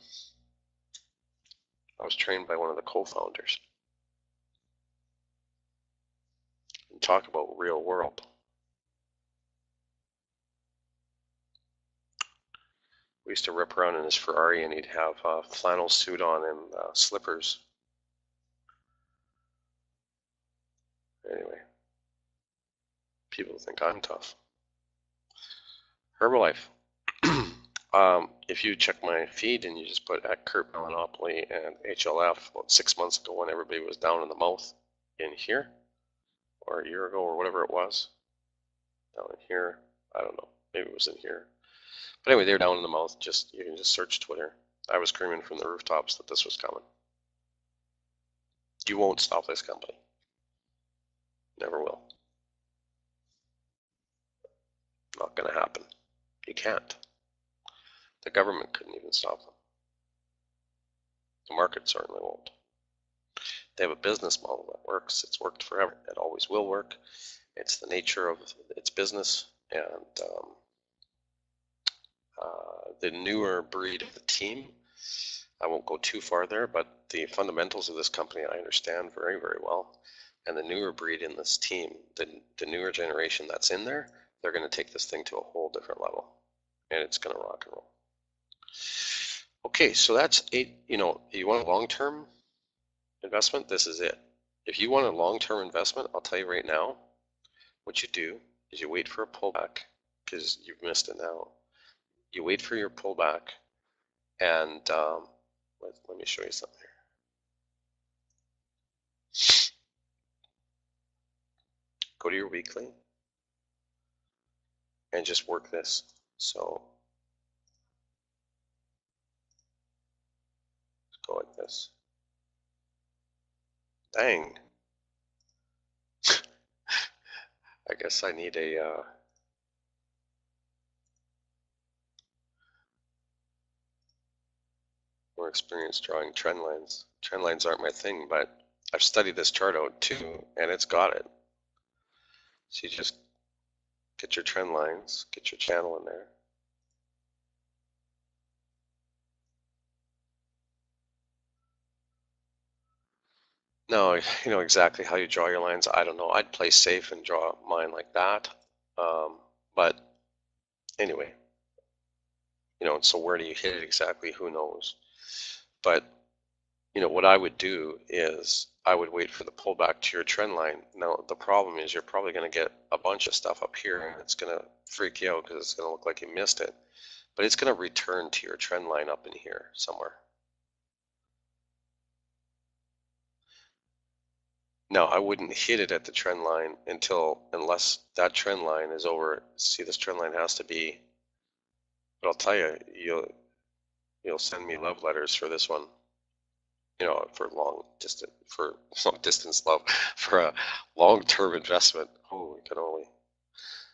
I was trained by one of the co-founders. And talk about real world. We used to rip around in his Ferrari and he'd have a flannel suit on and slippers. Anyway, people think I'm tough. Herbalife. If you check my feed and you just put at Kurt Monopoly and HLF about 6 months ago when everybody was down in the mouth in here, or a year ago or whatever it was, down in here, I don't know, maybe it was in here. But anyway, they're down in the mouth. Just you can just search Twitter. I was screaming from the rooftops that this was coming. You won't stop this company. Never will. Not going to happen. You can't. The government couldn't even stop them. The market certainly won't. They have a business model that works. It's worked forever. It always will work. It's the nature of its business, and the newer breed of the team. I won't go too far there, but the fundamentals of this company I understand very, very well. And the newer breed in this team, the newer generation that's in there, they're going to take this thing to a whole different level, and it's going to rock and roll. Okay, so that's it. You know, you want a long-term investment, this is it. If you want a long-term investment, I'll tell you right now, what you do is you wait for a pullback, because you've missed it now. You wait for your pullback, and let me show you something here. Go to your weekly and just work this. So let's go like this. Dang. I guess I need a more experience drawing trend lines. Trend lines aren't my thing, but I've studied this chart out too, and it's got it. So you just get your trend lines, get your channel in there. No, you know exactly how you draw your lines. I don't know. I'd play safe and draw mine like that. But anyway, you know, so where do you hit it exactly? Who knows? But you know, what I would do is I would wait for the pullback to your trend line. Now, the problem is you're probably going to get a bunch of stuff up here and it's going to freak you out because it's going to look like you missed it. But it's going to return to your trend line up in here somewhere. Now, I wouldn't hit it at the trend line unless that trend line is over. See, this trend line has to be, but I'll tell you, you'll send me love letters for this one. You know, for long distance love, for a long-term investment. Holy cannoli.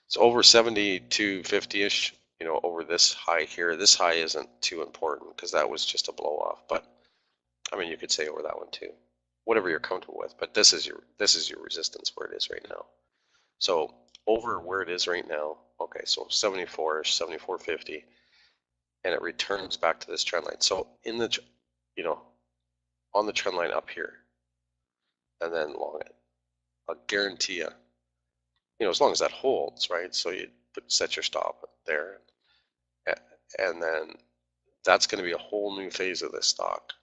It's over 72.50-ish, you know, over this high here. This high isn't too important because that was just a blow off, but I mean, you could say over that one too. Whatever you're comfortable with, but this is your resistance where it is right now. So over where it is right now, okay, so 74-ish, 74.50, and it returns back to this trend line. So in the, you know, on the trend line up here, and then long it. I'll guarantee you, you know, as long as that holds, right? So you set your stop there, and then that's going to be a whole new phase of this stock.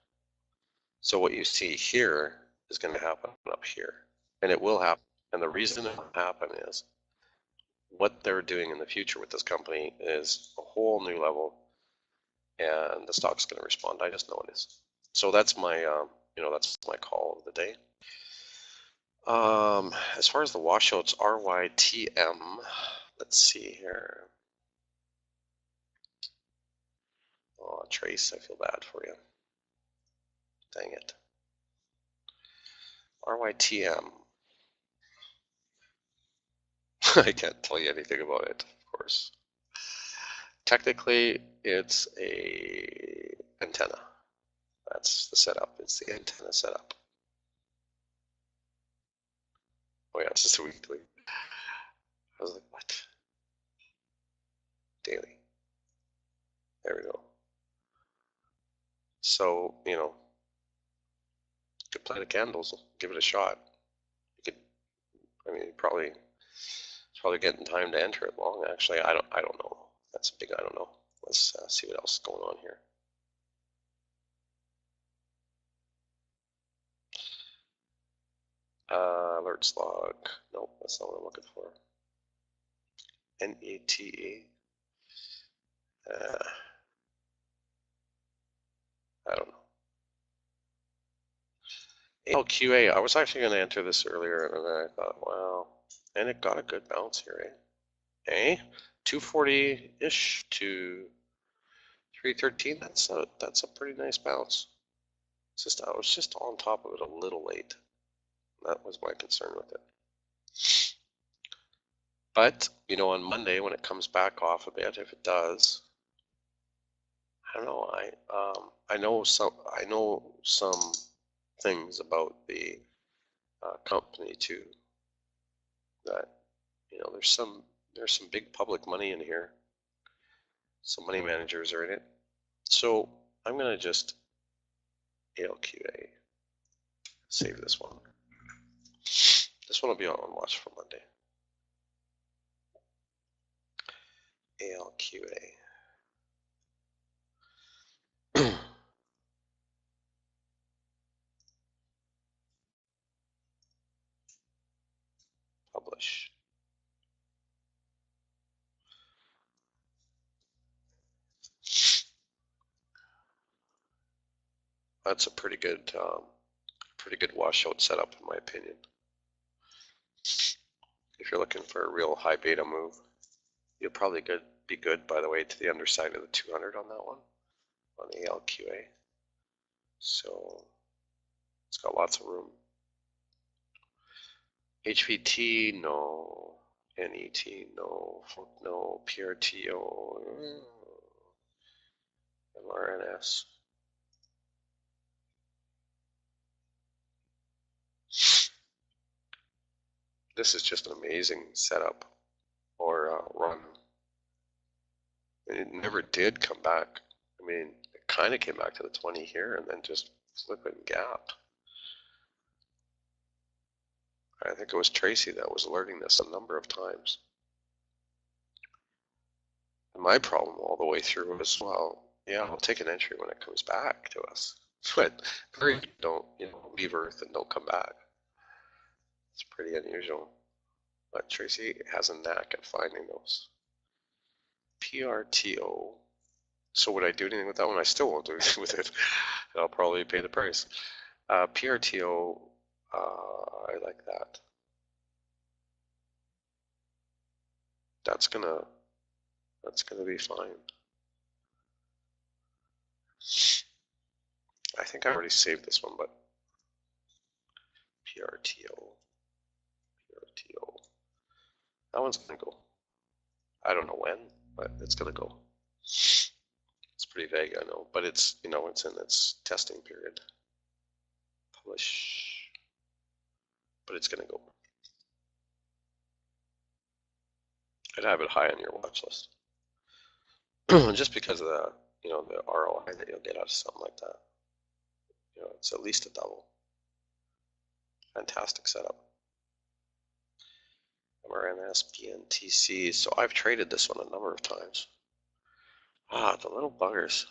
So what you see here is going to happen up here. and it will happen. And the reason it will happen is what they're doing in the future with this company is a whole new level, and the stock's going to respond. I just know it is. So that's my, that's my call of the day. As far as the washouts, RYTM, let's see here. Oh, Trace, I feel bad for you. Dang it. RYTM. I can't tell you anything about it, of course. Technically, it's a antenna. That's the setup. It's the antenna setup. Oh yeah, it's just a weekly. I was like, what? Daily. There we go. So, you could play the candles, give it a shot. You could, I mean, it's probably getting time to enter it long. Actually, I don't know. That's a big I don't know. Let's see what else is going on here. Alerts log. Nope, that's not what I'm looking for. NETE. I don't know. LQA. I was actually going to enter this earlier, and then I thought, wow, and it got a good bounce here, eh? 240-ish to 313. That's a pretty nice bounce. It's just I was just on top of it a little late. That was my concern with it. But on Monday when it comes back off a bit, if it does, I don't know. I know some things about the company too. That there's some big public money in here. Some money managers are in it. So I'm gonna just ALQA save this one. This one will be on watch for Monday. ALQA. Publish. That's a pretty good washout setup in my opinion. If you're looking for a real high beta move, you'll probably be good, by the way, to the underside of the 200 on that one, on the ALQA. So it's got lots of room. HVT, no. NET, no. No. PRTO, MRNS. This is just an amazing setup or run. It never did come back. I mean, it kind of came back to the 20 here and then just flipping gap. I think it was Tracy that was alerting this a number of times. And my problem all the way through was, well, yeah, I'll take an entry when it comes back to us. But don't, leave Earth and don't come back. It's pretty unusual. But Tracy has a knack at finding those. PRTO. So would I do anything with that one? I still won't do anything with it. I'll probably pay the price. PRTO, I like that. That's gonna be fine. I think I already saved this one, but PRTO. That one's gonna go. I don't know when, but it's gonna go. It's pretty vague, I know, but it's it's in its testing period. Publish, but it's gonna go. I'd have it high on your watch list, just because of the the ROI that you'll get out of something like that. It's at least a double. Fantastic setup. MRNS, BNTC. So I've traded this one a number of times. Ah, the little buggers.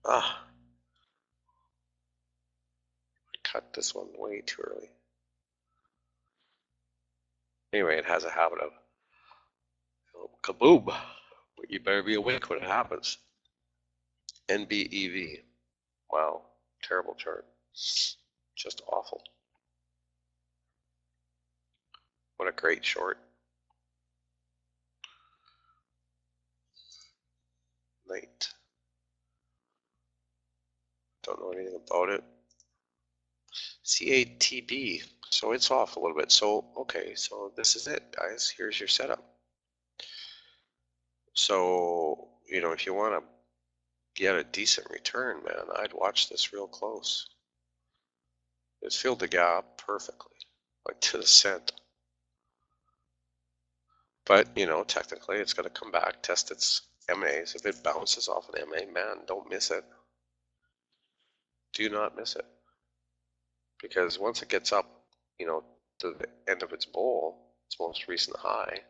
Ah, I cut this one way too early. Anyway, it has a habit of kaboom. You better be awake when it happens. NBEV. Wow, terrible chart. Just awful. What a great short. Night. Don't know anything about it. CATB. So it's off a little bit. So, okay, so this is it, guys. Here's your setup. So, you know, if you want to get a decent return, man, I'd watch this real close. It's filled the gap perfectly, like to the cent. But, you know, technically it's going to come back, test its MAs. If it bounces off an MA, man, don't miss it. Do not miss it. Because once it gets up, you know, to the end of its bowl, its most recent high, I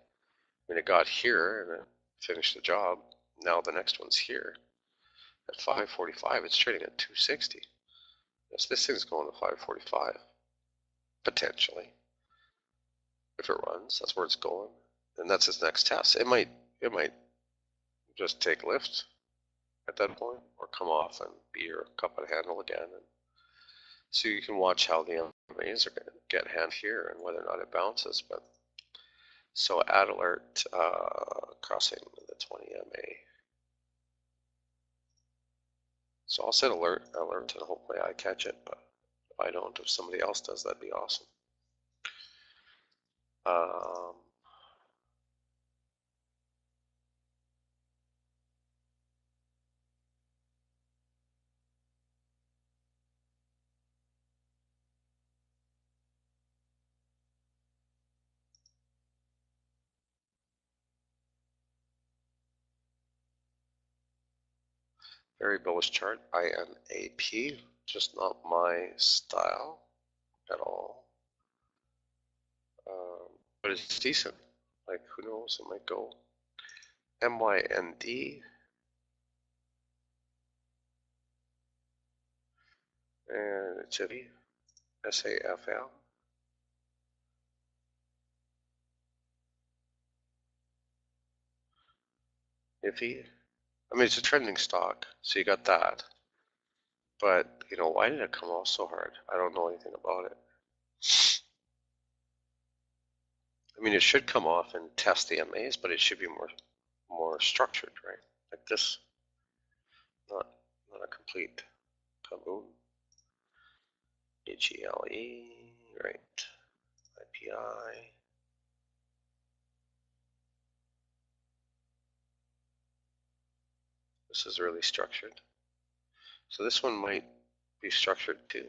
mean, it got here and it finished the job. Now the next one's here. At 545, it's trading at 260. Yes, this thing's going to 545, potentially. If it runs, that's where it's going. And that's its next test. It might just take lift at that point, or come off and be your cup and handle again. And so you can watch how the MAs are going to get hand here and whether or not it bounces. But so add alert crossing the 20 MA. So I'll set alert, and hopefully I catch it. But if I don't, if somebody else does, that'd be awesome. Very bullish chart, INAP, just not my style at all. But it's decent. Like, who knows, it might go. MYND. And it's a SAFL. Iffy. I mean, it's a trending stock, so you got that. But, you know, why did it come off so hard? I don't know anything about it. I mean, it should come off and test the MAs, but it should be more structured, right? Like this. Not a complete kaboom. HLE, right? IPI. This is really structured. So this one might be structured too.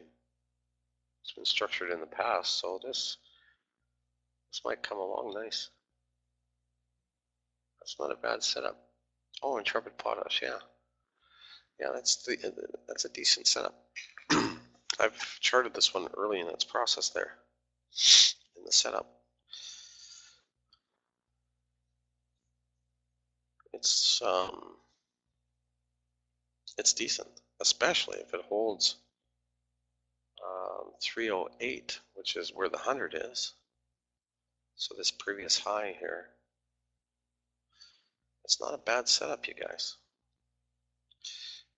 It's been structured in the past, so this might come along nice. That's not a bad setup. Oh, Intrepid Potash, yeah. Yeah, that's a decent setup. I've charted this one early in its process there, in the setup. It's decent, especially if it holds 308, which is where the 100 is. So this previous high here, it's not a bad setup, you guys.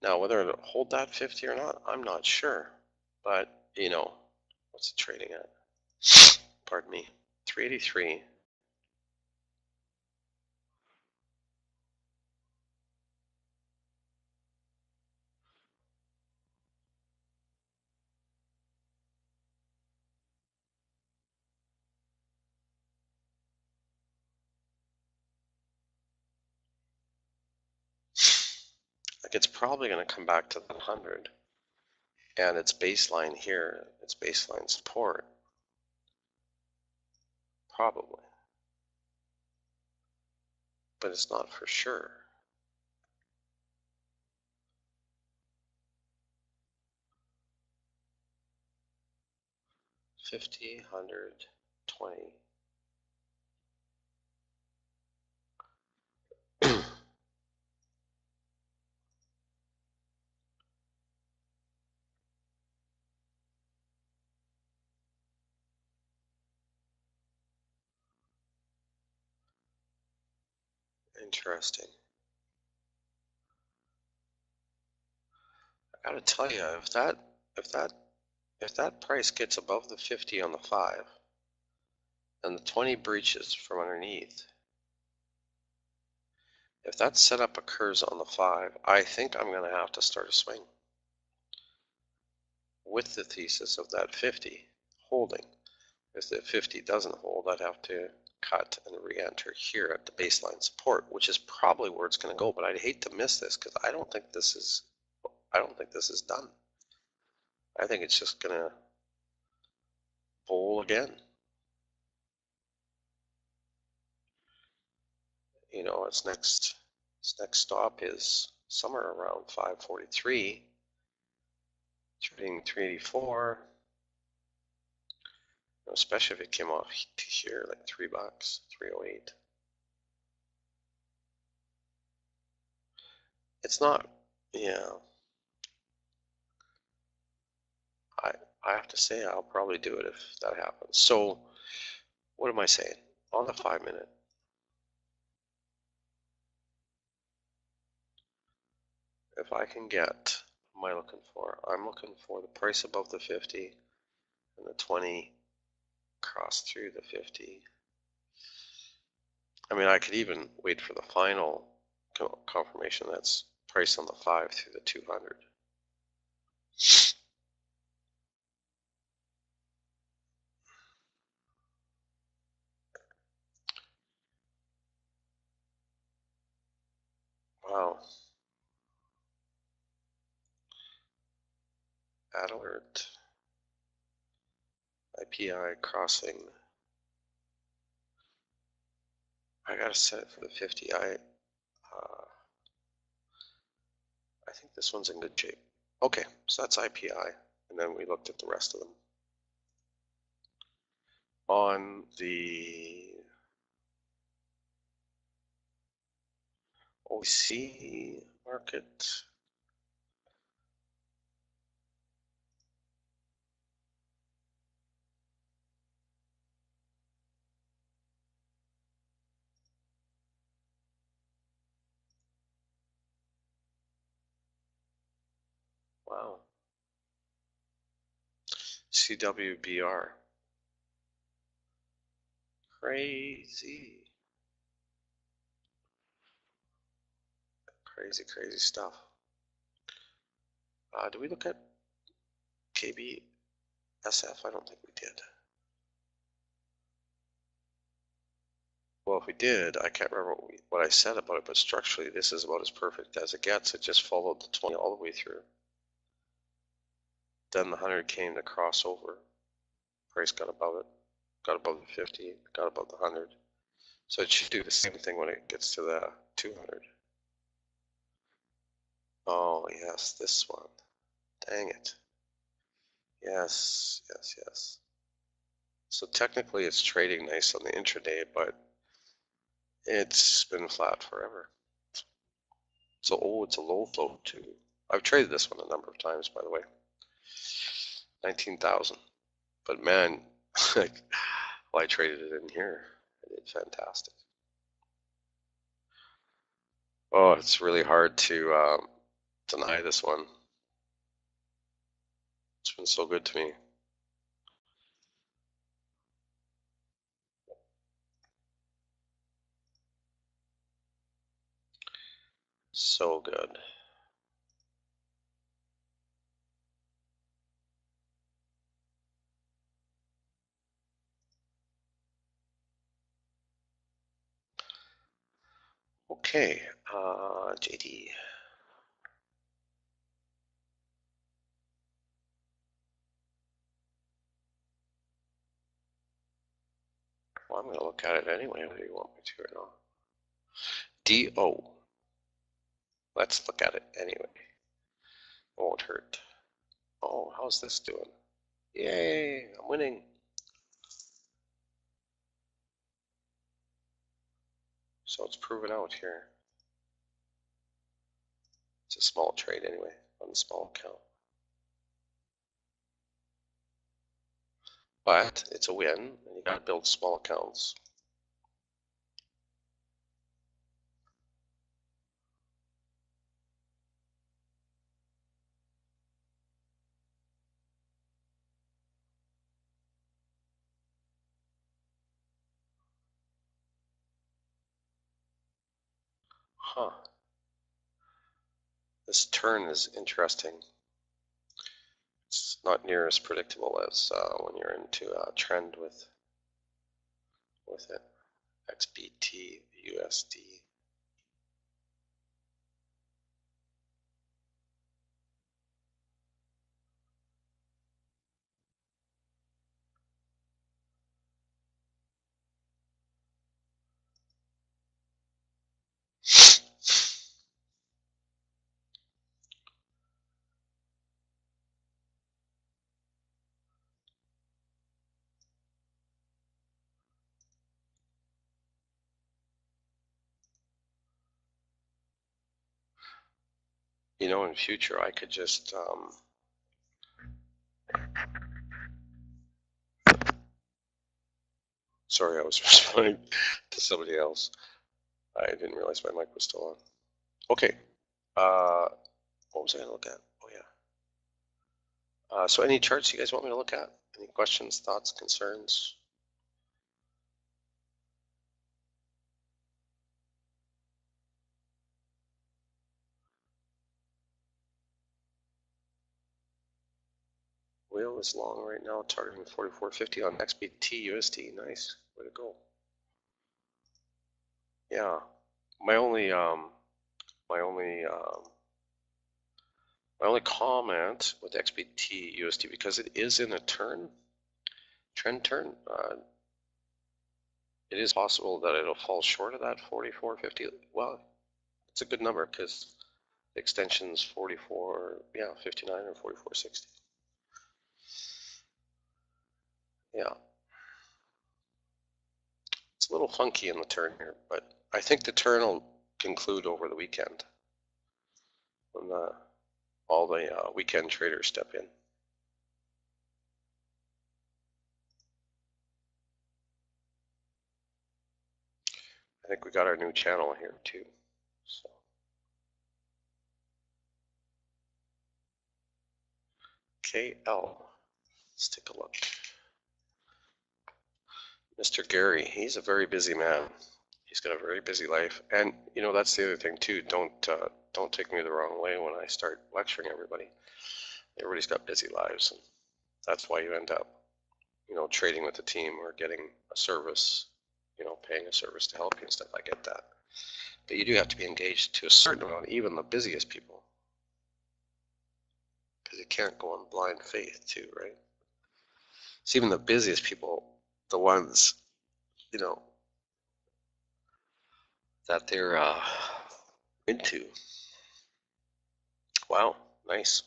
Now, whether it'll hold that 50 or not, I'm not sure. But, you know, what's it trading at? Pardon me, 383. Like, it's probably going to come back to the 100. And its baseline here, its baseline support, probably. But it's not for sure. $50, $100, $20. Interesting. I gotta tell you, if that price gets above the 50 on the 5 and the 20 breaches from underneath, if that setup occurs on the 5, I think I'm going to have to start a swing with the thesis of that 50 holding. If the 50 doesn't hold, I'd have to cut and re-enter here at the baseline support, which is probably where it's going to go. But I'd hate to miss this because I don't think this is done. I think it's just going to pull again. You know, its next stop is somewhere around 543, trading 384. Especially if it came off to here, like $3, 308. It's not, yeah. I have to say I'll probably do it if that happens. So what am I saying? On the 5 minute, if I can get, what am I looking for? I'm looking for the price above the 50 and the 20 cross through the 50. I mean, I could even wait for the final confirmation that's price on the 5 through the 200. Wow. Add alert. IPI crossing. I gotta set it for the 50. I think this one's in good shape. Okay, so that's IPI, and then we looked at the rest of them. On the OC market, wow. CWBR. Crazy. Crazy stuff. Did we look at KBSF? I don't think we did. Well, if we did, I can't remember what I said about it, but structurally this is about as perfect as it gets. It just followed the 20 all the way through. Then the 100 came to cross over. Price got above it, got above the 50, got above the 100. So it should do the same thing when it gets to the 200. Oh, yes, this one. Dang it. Yes. So technically it's trading nice on the intraday, but it's been flat forever. So, oh, it's a low float too. I've traded this one a number of times, by the way. 19,000. But man, like, well, I traded it in here. I did fantastic. Oh, it's really hard to deny this one. It's been so good to me. So good. Okay, JD. Well, I'm going to look at it anyway, whether you want me to or not. DO. Let's look at it anyway. Won't hurt. Oh, how's this doing? Yay, I'm winning. So let's prove it out here. It's a small trade anyway, on the small account. But it's a win, and you gotta build small accounts. Huh. This turn is interesting. It's not near as predictable as when you're into a trend with it. XBTUSD. You know, in future, I could just sorry, I was responding to somebody else. I didn't realize my mic was still on. Okay. What was I going to look at? Oh, yeah. So any charts you guys want me to look at? Any questions, thoughts, concerns? Wheel is long right now, targeting 44.50 on XBTUSD. Nice. Way to go. Yeah. My only comment with XBTUSD, because it is in a trend turn, it is possible that it'll fall short of that 44.50. Well, it's a good number because the extension's 44, yeah, 59 or 44.60. Yeah. It's a little funky in the turn here, but I think the turn will conclude over the weekend when all the weekend traders step in. I think we got our new channel here too. So. KL. Let's take a look. Mr. Gary, he's a very busy man. He's got a very busy life, and you know that's the other thing too. Don't take me the wrong way when I start lecturing everybody. Everybody's got busy lives, and that's why you end up, you know, trading with the team or getting a service, you know, paying a service to help you and stuff. I get that, but you do have to be engaged to a certain amount, even the busiest people, because you can't go on blind faith too, right? So even the busiest people, the ones, you know, that they're into. Wow, nice.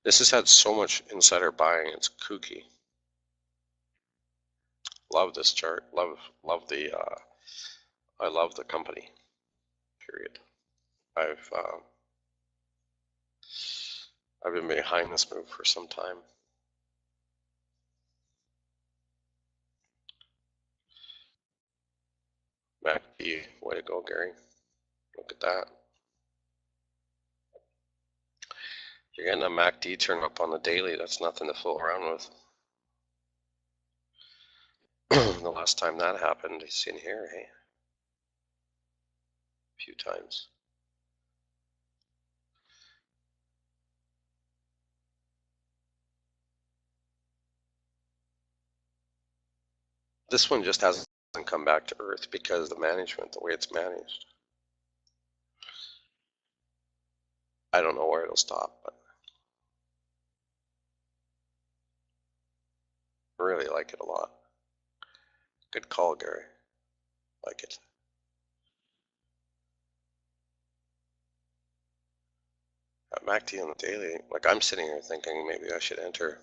This has had so much insider buying, it's kooky. Love this chart. Love the. I love the company. Period. I've been behind this move for some time. MACD, way to go, Gary. Look at that. You're getting a MACD turn up on the daily. That's nothing to fool around with. The last time that happened, it's in here, hey? A few times. This one just hasn't come back to earth because the management, the way it's managed. I don't know where it'll stop, but I really like it a lot. Good call, Gary. Like it. At MACD on the daily, like I'm sitting here thinking maybe I should enter.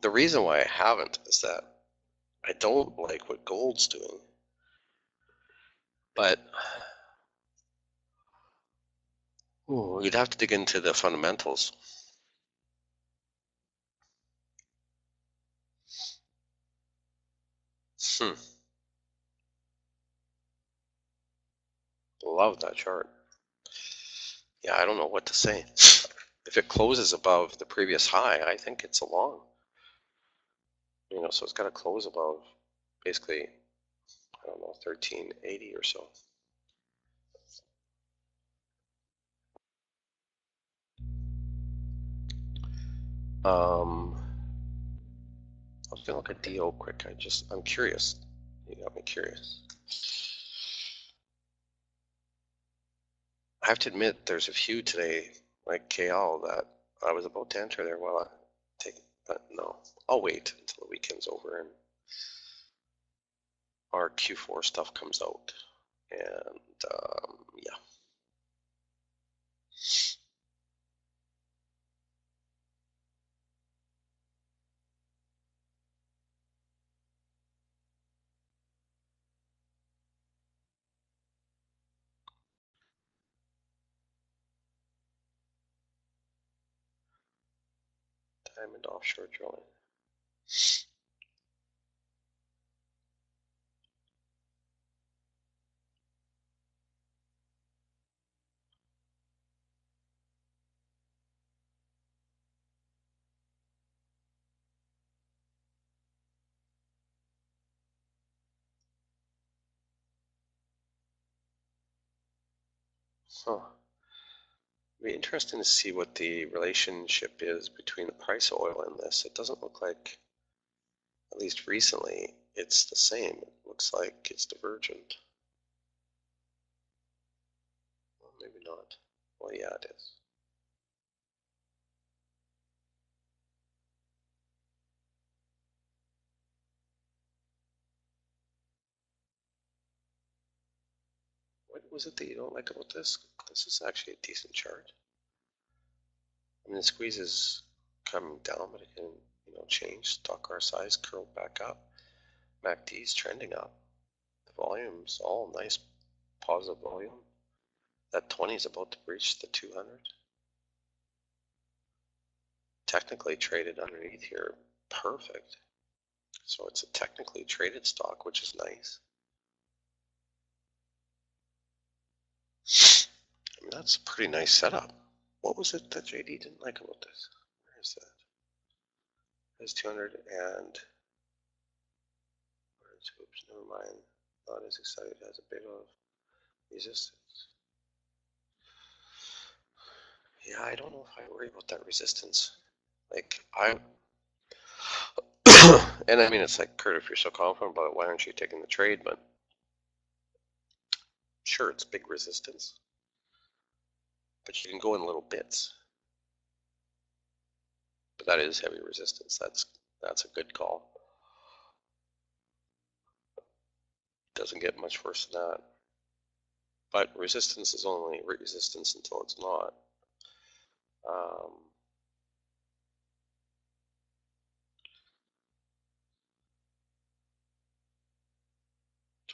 The reason why I haven't is that I don't like what gold's doing. But you'd have to dig into the fundamentals. Love that chart. Yeah, I don't know what to say. If it closes above the previous high, I think it's a long. You know, so it's got to close above basically, I don't know, 1380 or so. I was gonna look at DO quick. I'm curious. You got me curious. I have to admit, there's a few today, like KL, that I was about to enter there while I take, but no, I'll wait until the weekend's over and our Q4 stuff comes out. And yeah. Diamond offshore drilling. Huh. It'd be interesting to see what the relationship is between the price of oil and this. It doesn't look like, at least recently, it's the same. It looks like it's divergent. Well, maybe not. Well, yeah, it is. What was it that you don't like about this? This is actually a decent chart. I mean, the squeeze is coming down, but it can, change. Stock R size curled back up. MACD is trending up. The volume's all nice, positive volume. That 20 is about to breach the 200. Technically traded underneath here, perfect. So it's a technically traded stock, which is nice. I mean, that's a pretty nice setup. What was it that JD didn't like about this? Where is that? There's 200 and, oops, never mind. Not as excited, has a bit of resistance. Yeah, I don't know if I worry about that resistance. Like, and I mean, it's like, Kurt, if you're so confident about it, why aren't you taking the trade? But sure, it's big resistance, but you can go in little bits. But that is heavy resistance. That's a good call. Doesn't get much worse than that. But resistance is only resistance until it's not.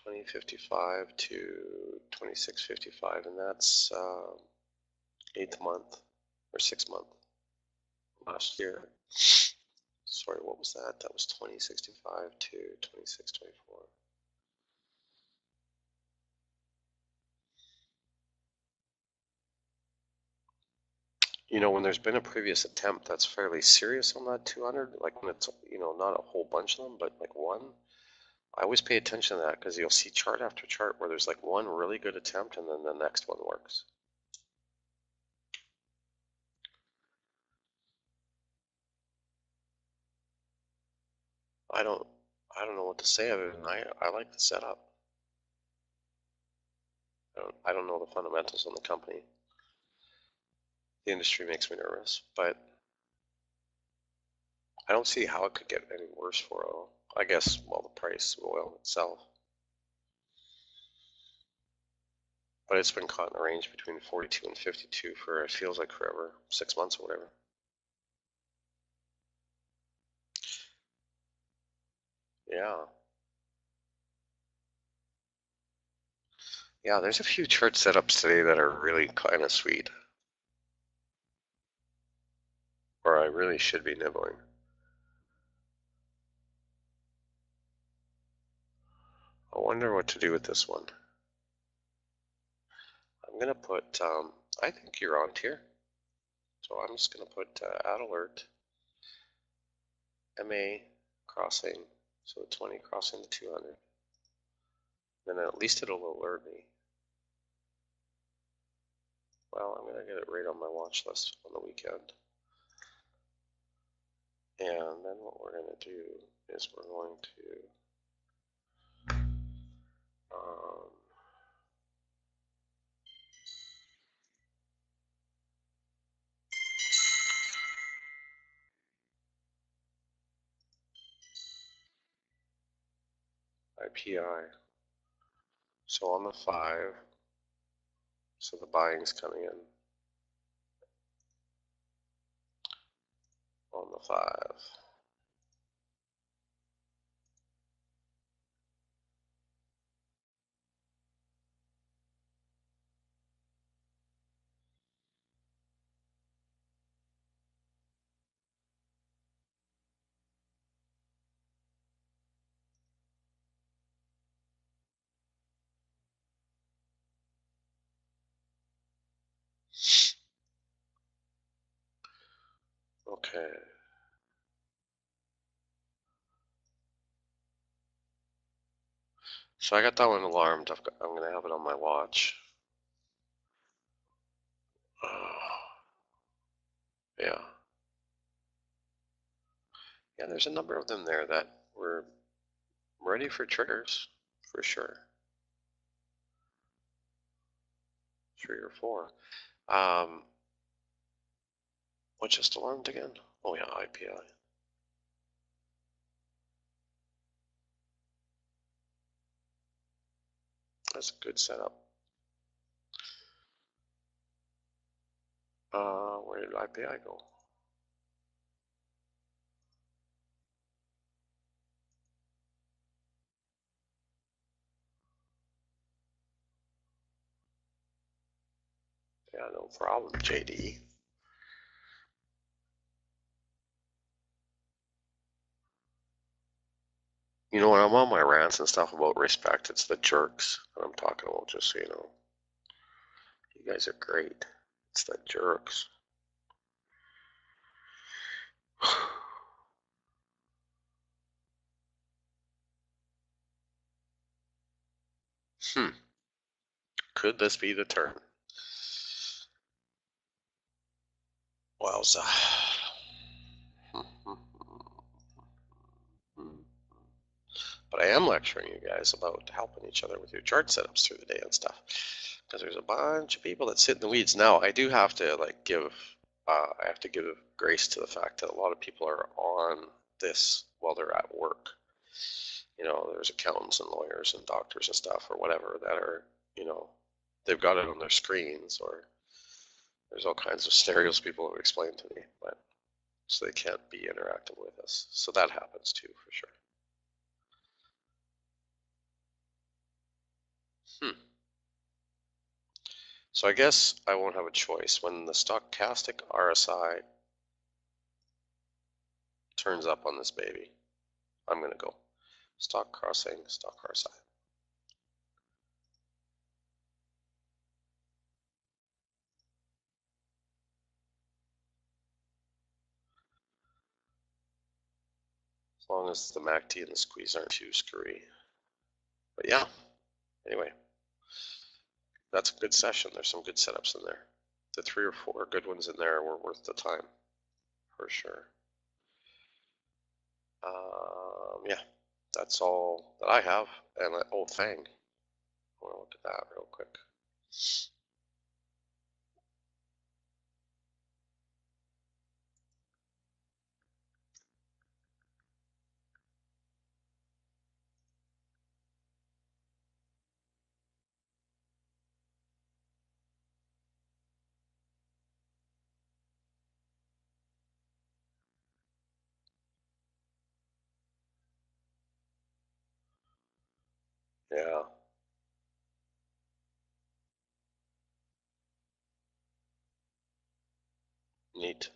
2055 to 2655, and that's 8th month or 6th month last year. Sorry, what was that? That was 2065 to 2624. When there's been a previous attempt that's fairly serious on that 200, like when it's, not a whole bunch of them, but like one, I always pay attention to that because you'll see chart after chart where there's like one really good attempt and then the next one works. I don't know what to say other than I like the setup. I don't know the fundamentals on the company. The industry makes me nervous, but I don't see how it could get any worse for oil. I guess, well, the price of oil itself. But it's been caught in the range between 42 and 52 for, it feels like forever, 6 months or whatever. Yeah. Yeah, there's a few chart setups today that are really kind of sweet. Or I really should be nibbling. I wonder what to do with this one. I'm going to put, I think you're on here. So I'm just going to put add alert, MA crossing, so the 20 crossing the 200. Then at least it'll alert me. Well, I'm going to get it right on my watch list on the weekend. And then what we're going to do is we're going to IPI. So on the 5, so the buying's coming in on the 5. Okay. So I got that one alarmed. I'm going to have it on my watch. Yeah. Yeah, there's a number of them there that were ready for triggers, for sure. 3 or 4. What just alarmed again? Oh yeah, IPI. That's a good setup. Where did IPI go? Yeah, no problem, JD. You know, when I'm on my rants and stuff about respect, it's the jerks that I'm talking about, just so you know. You guys are great. It's the jerks. Could this be the turn? Wowza. But I am lecturing you guys about helping each other with your chart setups through the day and stuff. Because there's a bunch of people that sit in the weeds. Now, I do have to give grace to the fact that a lot of people are on this while they're at work. You know, there's accountants and lawyers and doctors and stuff or whatever that are, you know, they've got it on their screens, or there's all kinds of scenarios people have explained to me, but so they can't be interactive with us. So that happens too, for sure. So I guess I won't have a choice. When the stochastic RSI turns up on this baby, I'm going to go stock crossing, stock RSI. As long as the MACD and the squeeze aren't too screwy. But yeah, anyway, that's a good session. There's some good setups in there. The 3 or 4 good ones in there were worth the time, for sure. Yeah, that's all that I have. And oh, Fang. I want to look at that real quick. Yeah, neat.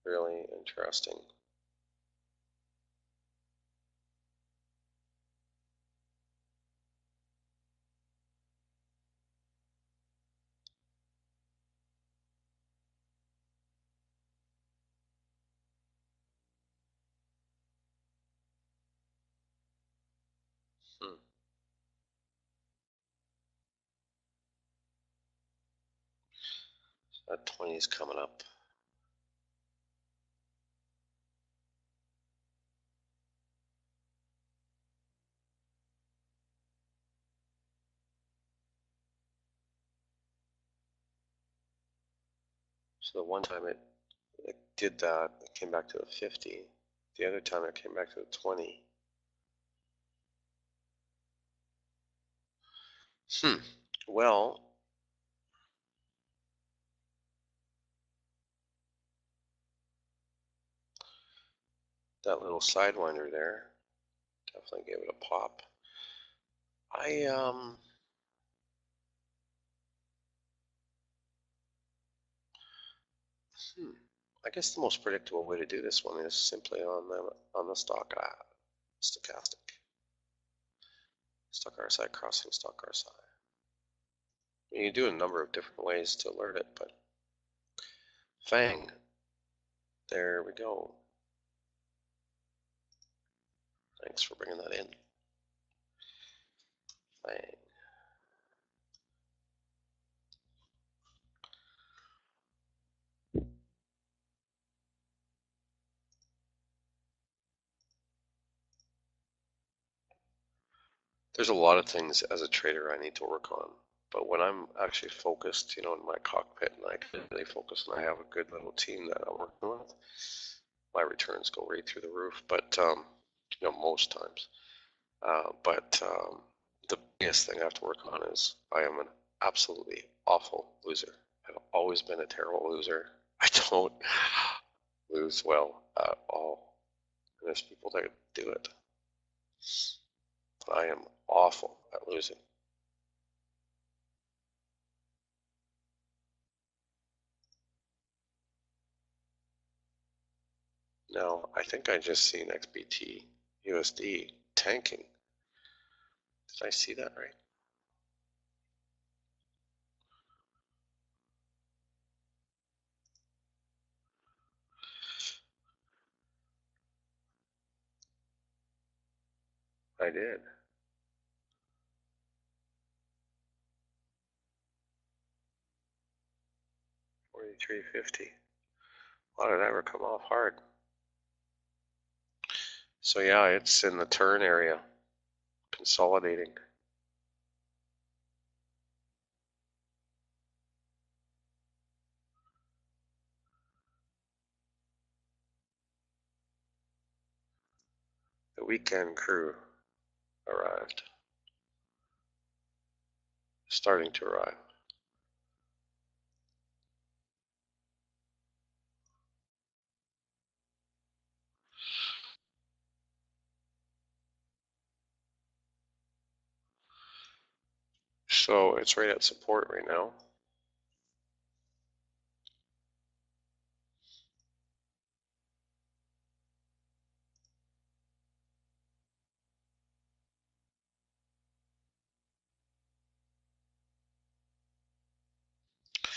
Really interesting. That 20 is coming up. So the one time it did that, it came back to the 50. The other time it came back to the 20. Well, that little sidewinder there definitely gave it a pop. I guess the most predictable way to do this one is simply on the stock stochastic. Stock RSI crossing stock RSI. You can do a number of different ways to alert it, but FANG, there we go. Thanks for bringing that in. FANG. There's a lot of things as a trader I need to work on, but when I'm actually focused, in my cockpit, and I can really focus, and I have a good little team that I'm working with, my returns go right through the roof. But most times. But the biggest thing I have to work on is I am an absolutely awful loser. I've always been a terrible loser. I don't lose well at all. And there's people that do it. I am awful at losing. Now, I think I just seen XBTUSD tanking. Did I see that right? I did. 43.50. Why did I ever come off hard? So yeah, it's in the turn area, consolidating. The weekend crew arrived. Starting to arrive. So it's right at support right now. I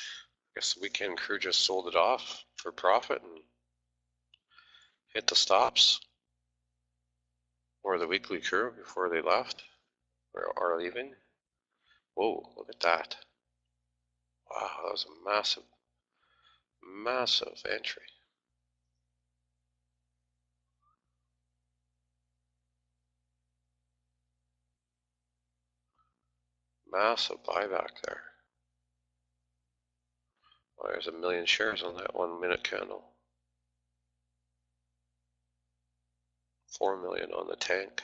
guess the weekend crew just sold it off for profit and hit the stops. Or the weekly crew before they left or are leaving. Whoa, look at that. Wow, that was a massive, massive entry. Massive buyback there. Well, there's 1 million shares on that 1 minute candle. 4 million on the tank.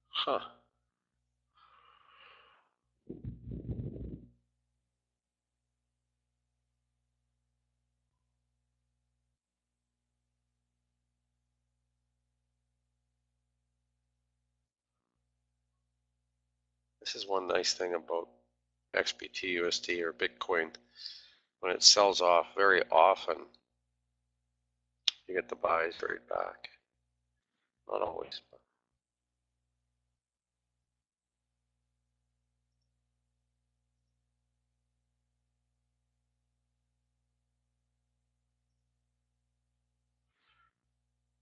Huh. This is one nice thing about XBTUSD or Bitcoin. When it sells off, very often you get the buys right back. Not always, but.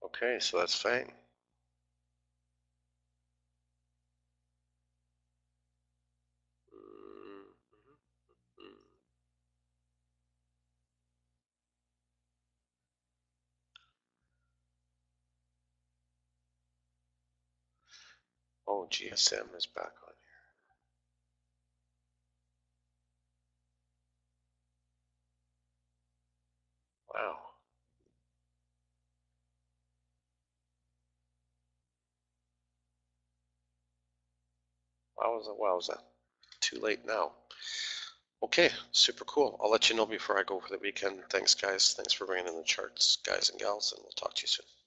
Okay, so that's FANG. GSM is back on here. Wow. Wowza. Too late now. Okay, super cool. I'll let you know before I go for the weekend. Thanks, guys. Thanks for bringing in the charts, guys and gals, and we'll talk to you soon.